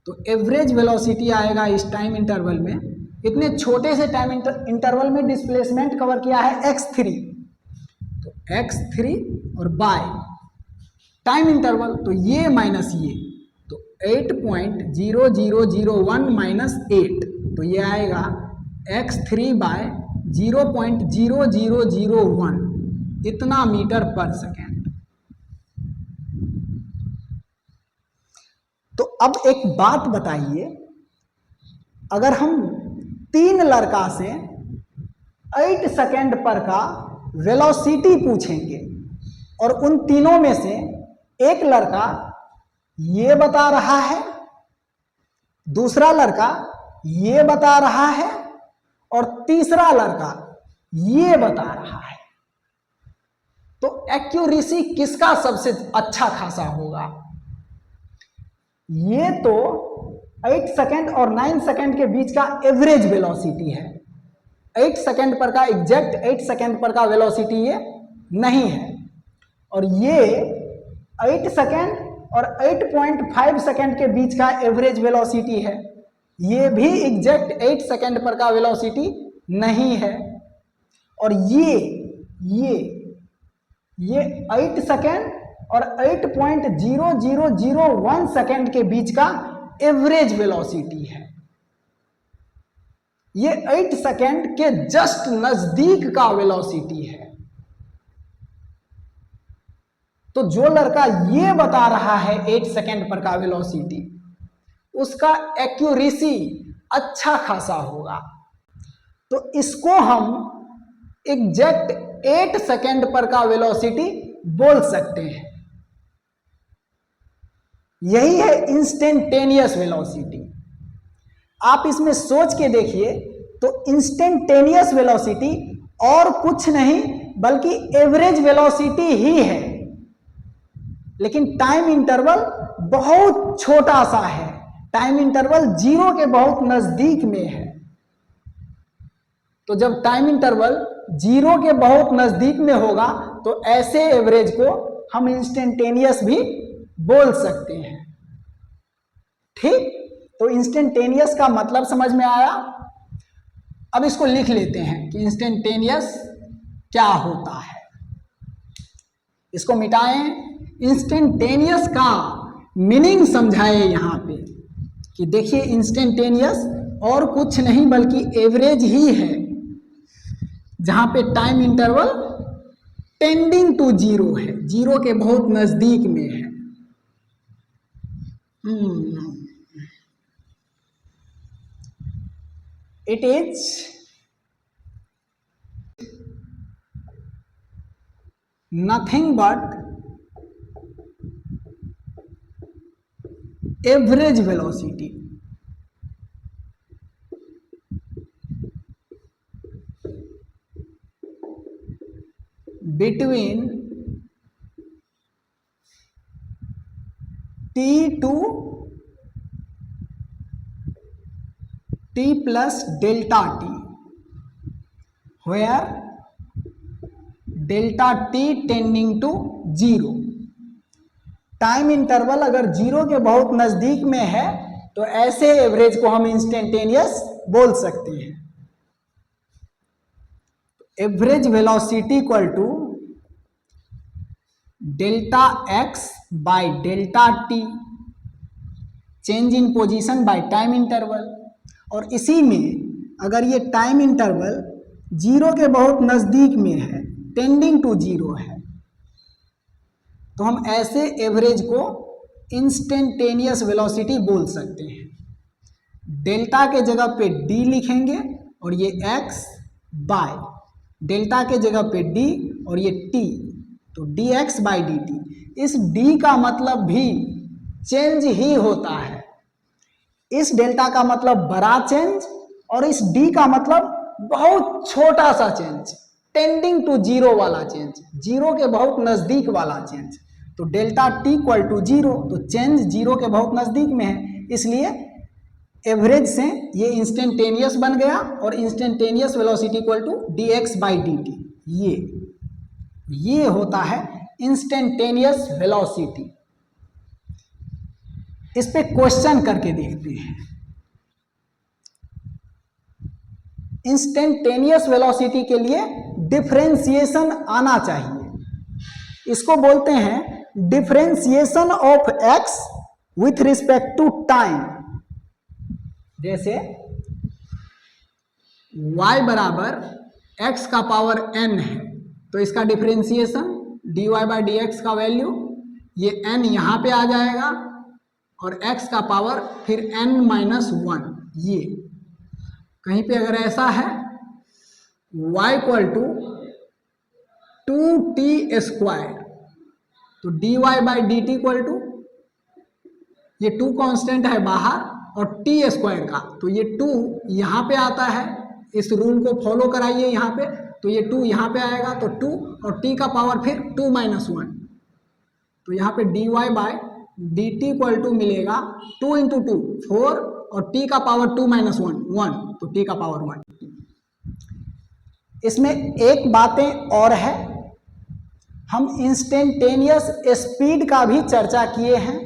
तो एवरेज वेलोसिटी आएगा इस टाइम इंटरवल में, इतने छोटे से टाइम इंटरवल में डिस्प्लेसमेंट कवर किया है x3, तो x3 और बाय टाइम इंटरवल, तो ये माइनस ये, तो 8.0001 माइनस 8, तो ये आएगा x3 बाय 0.0001, इतना मीटर पर सेकेंड। तो अब एक बात बताइए, अगर हम 3 लड़का से 8 सेकेंड पर का वेलोसिटी पूछेंगे और उन तीनों में से एक लड़का ये बता रहा है, दूसरा लड़का ये बता रहा है और तीसरा लड़का ये बता रहा है, तो एक्यूरेसी किसका सबसे अच्छा खासा होगा? ये तो 8 सेकेंड और 9 सेकेंड के बीच का एवरेज वेलोसिटी है। 8 सेकेंड पर का एग्जैक्ट 8 सेकेंड पर का वेलोसिटी ये नहीं है, और ये 8 सेकेंड और 8.5 सेकेंड के बीच का एवरेज वेलोसिटी है, ये भी एग्जैक्ट 8 सेकेंड पर का वेलोसिटी नहीं है, और ये 8 सेकेंड और 8.0001 सेकेंड के बीच का एवरेज वेलोसिटी है। ये 8 सेकेंड के जस्ट नजदीक का वेलोसिटी है। तो जो लड़का ये बता रहा है 8 सेकेंड पर का वेलोसिटी, उसका एक्यूरेसी अच्छा खासा होगा, तो इसको हम एग्जैक्ट 8 सेकेंड पर का वेलोसिटी बोल सकते हैं। यही है इंस्टेंटेनियस वेलोसिटी। आप इसमें सोच के देखिए, तो इंस्टेंटेनियस वेलोसिटी और कुछ नहीं बल्कि एवरेज वेलोसिटी ही है, लेकिन टाइम इंटरवल बहुत छोटा सा है, टाइम इंटरवल 0 के बहुत नजदीक में है। तो जब टाइम इंटरवल 0 के बहुत नजदीक में होगा तो ऐसे एवरेज को हम इंस्टेंटेनियस भी बोल सकते हैं। ठीक, तो इंस्टेंटेनियस का मतलब समझ में आया। अब इसको लिख लेते हैं कि इंस्टेंटेनियस क्या होता है। इसको मिटाएं, इंस्टेंटेनियस का मीनिंग समझाए यहां पे कि देखिए इंस्टेंटेनियस और कुछ नहीं बल्कि एवरेज ही है, जहां पे time interval tending to zero है, जीरो के बहुत नजदीक में है। It is nothing but average velocity. between t to t plus delta t, where delta t tending to zero. Time interval अगर जीरो के बहुत नजदीक में है तो ऐसे एवरेज को हम इंस्टेंटेनियस बोल सकते हैं। Average velocity equal to delta x by delta t, change in position by time interval. और इसी में अगर ये टाइम इंटरवल जीरो के बहुत नजदीक में है, टेंडिंग टू जीरो है, तो हम ऐसे एवरेज को इंस्टेंटेनियस वेलोसिटी बोल सकते हैं। डेल्टा के जगह पे डी लिखेंगे और ये एक्स बाय डेल्टा के जगह पे डी और ये टी, तो D x by d T. इस डी का मतलब भी चेंज ही होता है। इस डेल्टा का मतलब बड़ा चेंज और इस डी का मतलब बहुत छोटा सा चेंज, टेंडिंग टू जीरो वाला चेंज, जीरो के बहुत नजदीक वाला चेंज। तो delta t equal to zero, तो चेंज जीरो के बहुत नजदीक में है, इसलिए एवरेज से ये इंस्टेंटेनियस बन गया और instantaneous velocity equal to d x by d t. ये होता है इंस्टेंटेनियस वेलोसिटी। इस पे क्वेश्चन करके देखते हैं। इंस्टेंटेनियस वेलोसिटी के लिए डिफरेंशिएशन आना चाहिए। इसको बोलते हैं differentiation of x with respect to time. जैसे y बराबर x का पावर n है, तो इसका differentiation dy by d x का वैल्यू, ये n यहां पे आ जाएगा और x का पावर फिर n माइनस वन। ये कहीं पे अगर ऐसा है y equal to 2t square, तो dy by d t equal to, ये 2 कांस्टेंट है बाहर और t स्क्वायर का, तो ये 2 यहाँ पे आता है। इस रूल को फॉलो कराइए यहाँ पे, तो ये 2 यहाँ पे आएगा, तो 2 और t का पावर फिर 2 माइनस वन, तो यहाँ पे dy by d t equal to मिलेगा 2 इंटू 2 4 और t का पावर 2 माइनस वन 1, तो t का पावर 1। इसमें एक बातें और है, हम इंस्टेंटेनियस स्पीड का भी चर्चा किए हैं।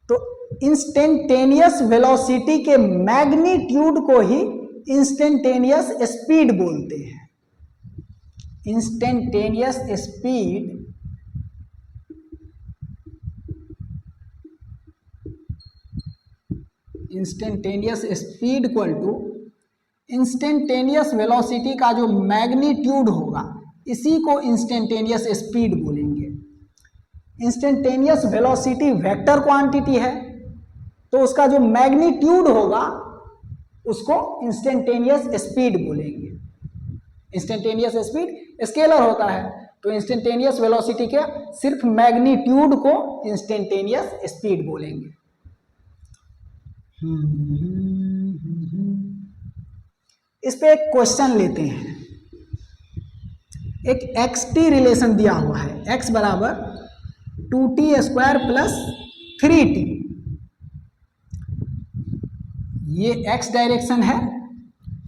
तो इंस्टेंटेनियस वेलोसिटी के मैग्नीट्यूड को ही इंस्टेंटेनियस स्पीड बोलते हैं। Instantaneous speed equal to instantaneous velocity का जो मैग्नीट्यूड होगा, इसी को इंस्टेंटेनियस स्पीड बोलेंगे। इंस्टेंटेनियस वेलोसिटी वेक्टर क्वांटिटी है, तो उसका जो मैग्नीट्यूड होगा उसको इंस्टेंटेनियस स्पीड बोलेंगे। इंस्टेंटेनियस स्पीड स्केलर होता है, तो इंस्टेंटेनियस वेलोसिटी के सिर्फ मैग्नीट्यूड को इंस्टेंटेनियस स्पीड बोलेंगे। इस पे एक क्वेश्चन लेते हैं। एक xt रिलेशन दिया हुआ है, x बराबर 2t स्क्वायर प्लस 3t। ये x डायरेक्शन है।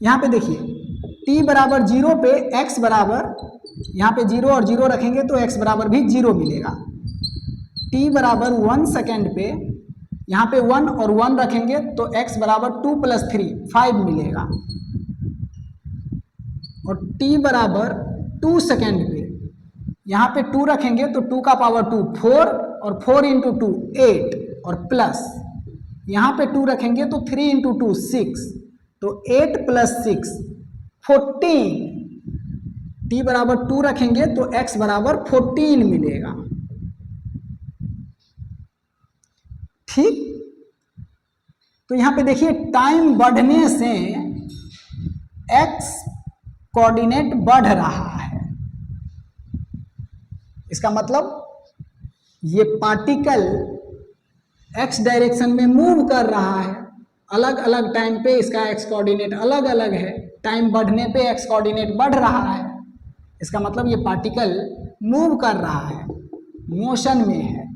यहां पे देखिए t बराबर 0 पे x बराबर, यहां पे 0 और 0 रखेंगे तो x बराबर भी 0 मिलेगा। t बराबर 1 सेकेंड पे यहां पे 1 और 1 रखेंगे तो x बराबर 2 प्लस 3 5 मिलेगा। और t बराबर 2 सेकेंड पे, यहाँ पे 2 रखेंगे तो 2 का पावर 2 4 और 4 इंटू 2 8 और प्लस यहाँ पे 2 रखेंगे तो 3 इंटू 2 6, तो 8 प्लस 6 14। t बराबर 2 रखेंगे तो x बराबर 14 मिलेगा। ठीक, तो यहां पे देखिए टाइम बढ़ने से x कोऑर्डिनेट बढ़ रहा है, इसका मतलब ये पार्टिकल x डायरेक्शन में मूव कर रहा है। अलग अलग टाइम पे इसका x कोऑर्डिनेट अलग अलग है, टाइम बढ़ने पे x कोऑर्डिनेट बढ़ रहा है, इसका मतलब ये पार्टिकल मूव कर रहा है, मोशन में है।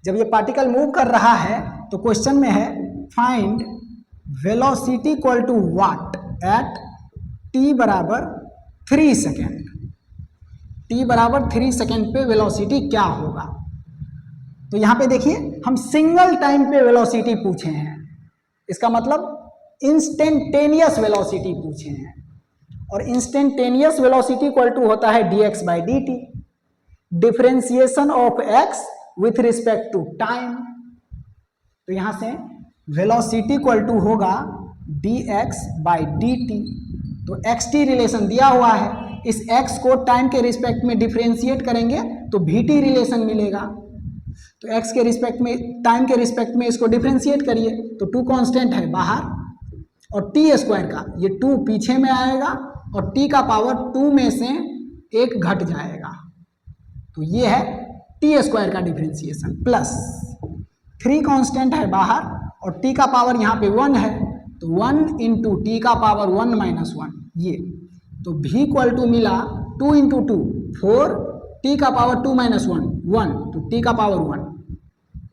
जब ये पार्टिकल मूव कर रहा है तो क्वेश्चन में है find velocity equal to what at t बराबर 3 सेकेंड। t बराबर 3 सेकेंड पे वेलोसिटी क्या होगा। तो यहाँ पे देखिए हम सिंगल टाइम पे वेलोसिटी पूछे हैं, इसका मतलब इंस्टेंटेनियस वेलोसिटी पूछे हैं, और इंस्टेंटेनियस वेलोसिटी इक्वल टू होता है dx by dt, differentiation of x with respect to time. तो यहां से वेलोसिटी इक्वल टू होगा dx बाई dt। तो xt रिलेशन दिया हुआ है, इस x को टाइम के रिस्पेक्ट में डिफरेंशिएट करेंगे तो vt रिलेशन मिलेगा। तो x के रिस्पेक्ट में, टाइम के रिस्पेक्ट में इसको डिफरेंशिएट करिए तो 2 कांस्टेंट है बाहर, और t स्क्वायर का ये 2 पीछे में आएगा और t का पावर 2 में से 1 घट जाएगा, तो ये है टी स्क्वायर का डिफरेंशिएशन, प्लस 3 कांस्टेंट है बाहर और t का पावर यहाँ पे 1 है, तो 1 इंटू टी का पावर 1 माइनस 1 ये, तो v इक्वल टू मिला 2 इंटू 2 4, t का पावर 2 माइनस 1 1, तो t का पावर 1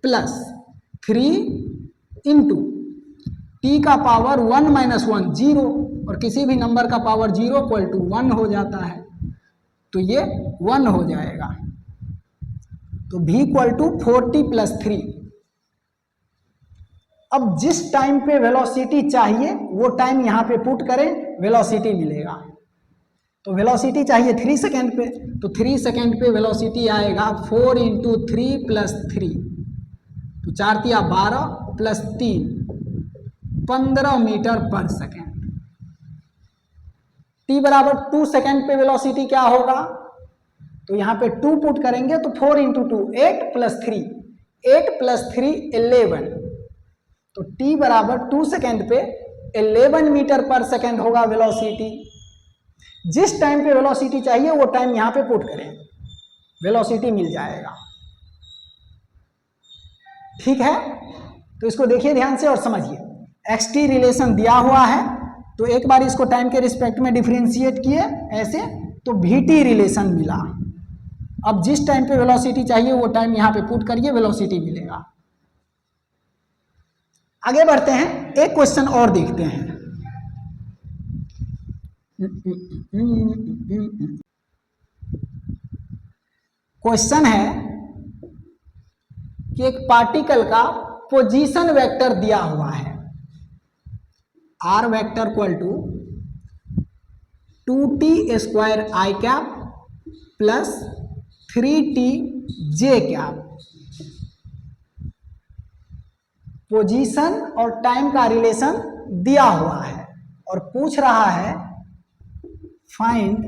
प्लस 3 इंटू t का पावर 1 माइनस 1 0, और किसी भी नंबर का पावर 0 इक्वल टू 1 हो जाता है, तो ये 1 हो जाएगा। तो v इक्वल टू 40 प्लस 3। अब जिस टाइम पे वेलोसिटी चाहिए वो टाइम यहाँ पे पुट करें, वेलोसिटी मिलेगा। तो वेलोसिटी चाहिए 3 सेकेंड पे, तो 3 सेकेंड पे वेलोसिटी आएगा 4 इंटू 3 प्लस 3, तो 4 तिया 12 प्लस 3 15 मीटर पर सेकेंड। t बराबर 2 सेकेंड पे वेलोसिटी क्या होगा, तो यहाँ पे 2 पुट करेंगे तो 4 इंटू 2 8 प्लस 3 8 प्लस 3 11, तो t बराबर 2 सेकेंड पे 11 मीटर पर सेकेंड होगा वेलोसिटी। जिस टाइम पे वेलोसिटी चाहिए वो टाइम यहाँ पे पुट करें, वेलोसिटी मिल जाएगा। ठीक है, तो इसको देखिए ध्यान से और समझिए। xt रिलेशन दिया हुआ है, तो एक बार इसको टाइम के रिस्पेक्ट में डिफरेंशिएट किए ऐसे, तो vt रिलेशन मिला। अब जिस टाइम पे वेलोसिटी चाहिए वो टाइम यहाँ पे पुट करिए, वेलोसिटी मिलेगा। आगे बढ़ते हैं, एक क्वेश्चन और देखते हैं। क्वेश्चन है कि एक पार्टिकल का पोजीशन वेक्टर दिया हुआ है, r vector equal to 2t square i cap plus 3t j cap. Position और टाइम का रिलेशन दिया हुआ है और पूछ रहा है find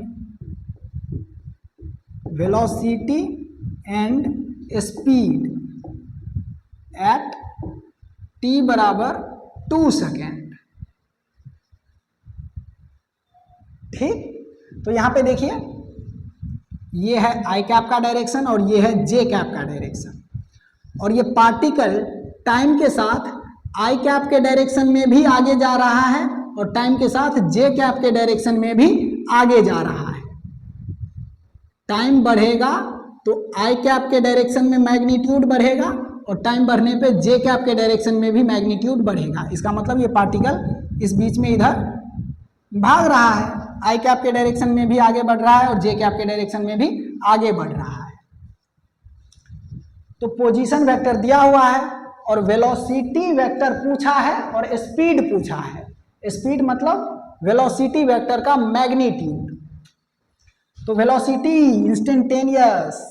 velocity and speed at t बराबर 2 सेकेंड। ठीक, तो यहां पे देखिए ये है आई कैप का डायरेक्शन और ये है जे कैप का डायरेक्शन, और ये पार्टिकल टाइम के साथ आई कैप के डायरेक्शन में भी आगे जा रहा है और टाइम के साथ जे कैप के डायरेक्शन में भी आगे जा रहा है। टाइम बढ़ेगा तो आई कैप के डायरेक्शन में मैग्नीट्यूड बढ़ेगा और टाइम बढ़ने पे जे कैप के डायरेक्शन में भी मैग्नीट्यूड बढ़ेगा। इसका मतलब ये पार्टिकल इस बीच में इधर भाग रहा है, आई कैप के डायरेक्शन में भी आगे बढ़ रहा है और जे कैप के डायरेक्शन में भी आगे बढ़ रहा है। तो पोजीशन वेक्टर दिया हुआ है और वेलोसिटी वेक्टर पूछा है और स्पीड पूछा है। स्पीड मतलब वेलोसिटी वेक्टर का मैग्नीट्यूड। तो वेलोसिटी इंस्टेंटेनियस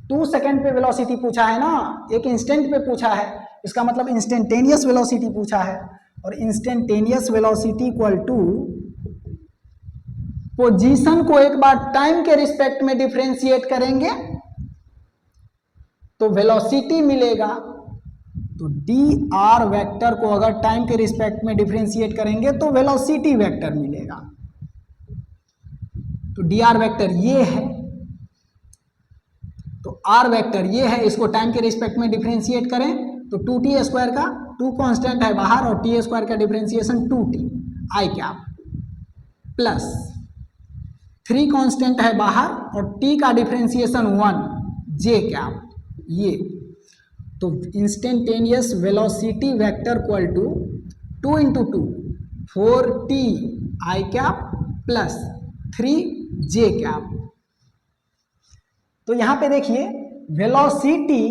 2 सेकंड पे वेलोसिटी पूछा है ना, एक इंस्टेंट पे पूछा है, इसका मतलब इंस्टेंटेनियस वेलोसिटी पूछा है। और instantaneous velocity equal to position को एक बार टाइम के रिस्पेक्ट में डिफरेंशिएट करेंगे तो वेलोसिटी मिलेगा। तो डी आर वेक्टर को अगर टाइम के रिस्पेक्ट में डिफरेंशिएट करेंगे तो वेलोसिटी वेक्टर मिलेगा। तो डी आर वेक्टर ये है, तो आर वेक्टर ये है, इसको टाइम के रिस्पेक्ट में डिफरेंशिएट करें तो 2t स्क्वायर का 2 कांस्टेंट है बाहर और t स्क्वायर का डिफरेंशिएशन 2t आई कैप प्लस 3 कांस्टेंट है बाहर और t का डिफरेंशिएशन 1 j कैप। ये तो instantaneous velocity vector equal to 2 × 2 4t i cap plus 3j cap. तो यहां पे देखिए वेलोसिटी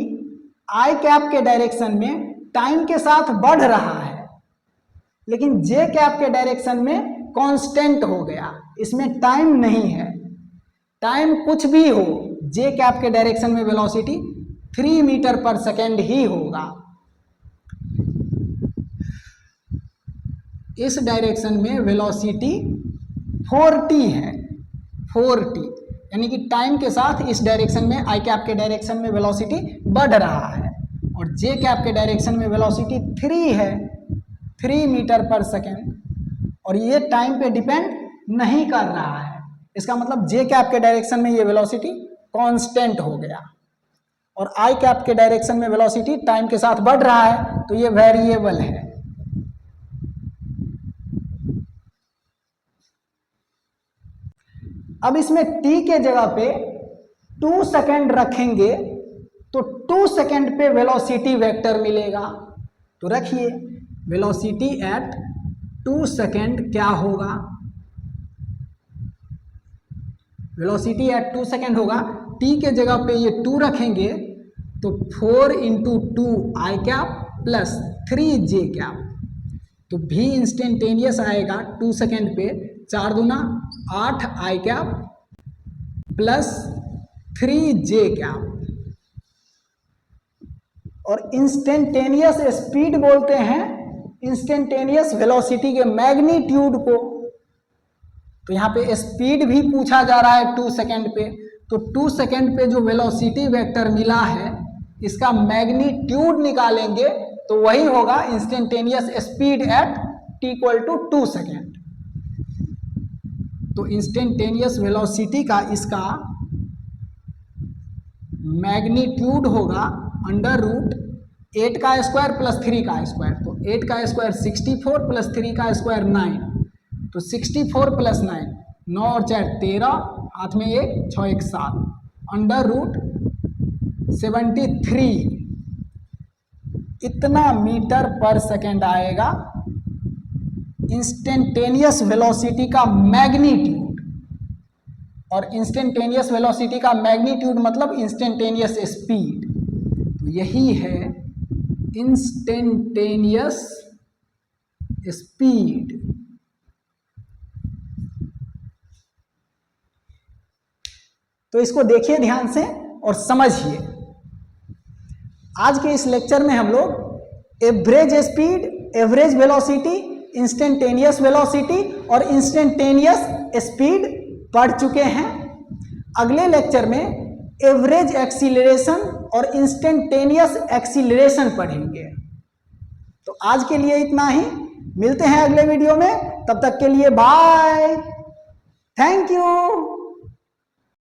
आई कैप के डायरेक्शन में टाइम के साथ बढ़ रहा है, लेकिन जे कैप के डायरेक्शन में कांस्टेंट हो गया, इसमें टाइम नहीं है। टाइम कुछ भी हो, जे कैप के डायरेक्शन में वेलोसिटी 3 मीटर पर सेकेंड ही होगा। इस डायरेक्शन में वेलोसिटी 4t है, 4t यानी कि टाइम के साथ इस डायरेक्शन में आई कैप के डायरेक्शन में वेलोसिटी बढ़ रहा है और जे कैप के डायरेक्शन में वेलोसिटी 3 है, 3 मीटर पर सेकेंड, और ये टाइम पे डिपेंड नहीं कर रहा है। इसका मतलब जे कैप के डायरेक्शन में ये वेलोसिटी कांस्टेंट हो गया और आई कैप के डायरेक्शन में वेलोसिटी टाइम के साथ बढ़ रहा है, तो ये वेरिएबल है। अब इसमें t के जगह पे 2 सेकंड रखेंगे तो 2 सेकंड पे वेलोसिटी वेक्टर मिलेगा। तो रखिए वेलोसिटी एट 2 सेकंड क्या होगा, वेलोसिटी एट 2 सेकंड होगा, t के जगह पे ये 2 रखेंगे तो 4 × 2 आई कैप प्लस 3j कैप। तो भी इंस्टेंटेनियस आएगा 2 सेकंड पे 4 दूना 8 आई कैप प्लस 3j कैप। और इंस्टेंटेनियस स्पीड बोलते हैं इंस्टेंटेनियस वेलोसिटी के मैग्नीट्यूड को। तो यहाँ पे स्पीड भी पूछा जा रहा है 2 सेकंड पे, तो 2 सेकंड पे जो वेलोसिटी वेक्टर मिला है इसका मैग्नीट्यूड निकालेंगे तो वही होगा instantaneous speed at t = 2 second. तो इंस्टेंटेनियस वेलोसिटी का इसका मैग्नीट्यूड होगा √8 का स्क्वायर प्लस 3 का स्क्वायर। तो 8 का स्क्वायर 64 प्लस 3 का स्क्वायर 9, तो 64 प्लस 9, 9 और 4 13, हाथ में 1 6 1 7 √73 इतना मीटर पर सेकेंड आएगा इंस्टेंटेनियस वेलोसिटी का मैग्नीट्यूड। और इंस्टेंटेनियस वेलोसिटी का मैग्नीट्यूड मतलब इंस्टेंटेनियस स्पीड। तो यही है इंस्टेंटेनियस स्पीड। तो इसको देखिए ध्यान से और समझिए। आज के इस लेक्चर में हम लोग average speed, average velocity, instantaneous velocity और इंस्टेंटेनियस स्पीड पढ़ चुके हैं। अगले लेक्चर में एवरेज एक्सीलरेशन और इंस्टेंटेनियस एक्सीलरेशन पढ़ेंगे। तो आज के लिए इतना ही, मिलते हैं अगले वीडियो में, तब तक के लिए बाय, थैंक यू।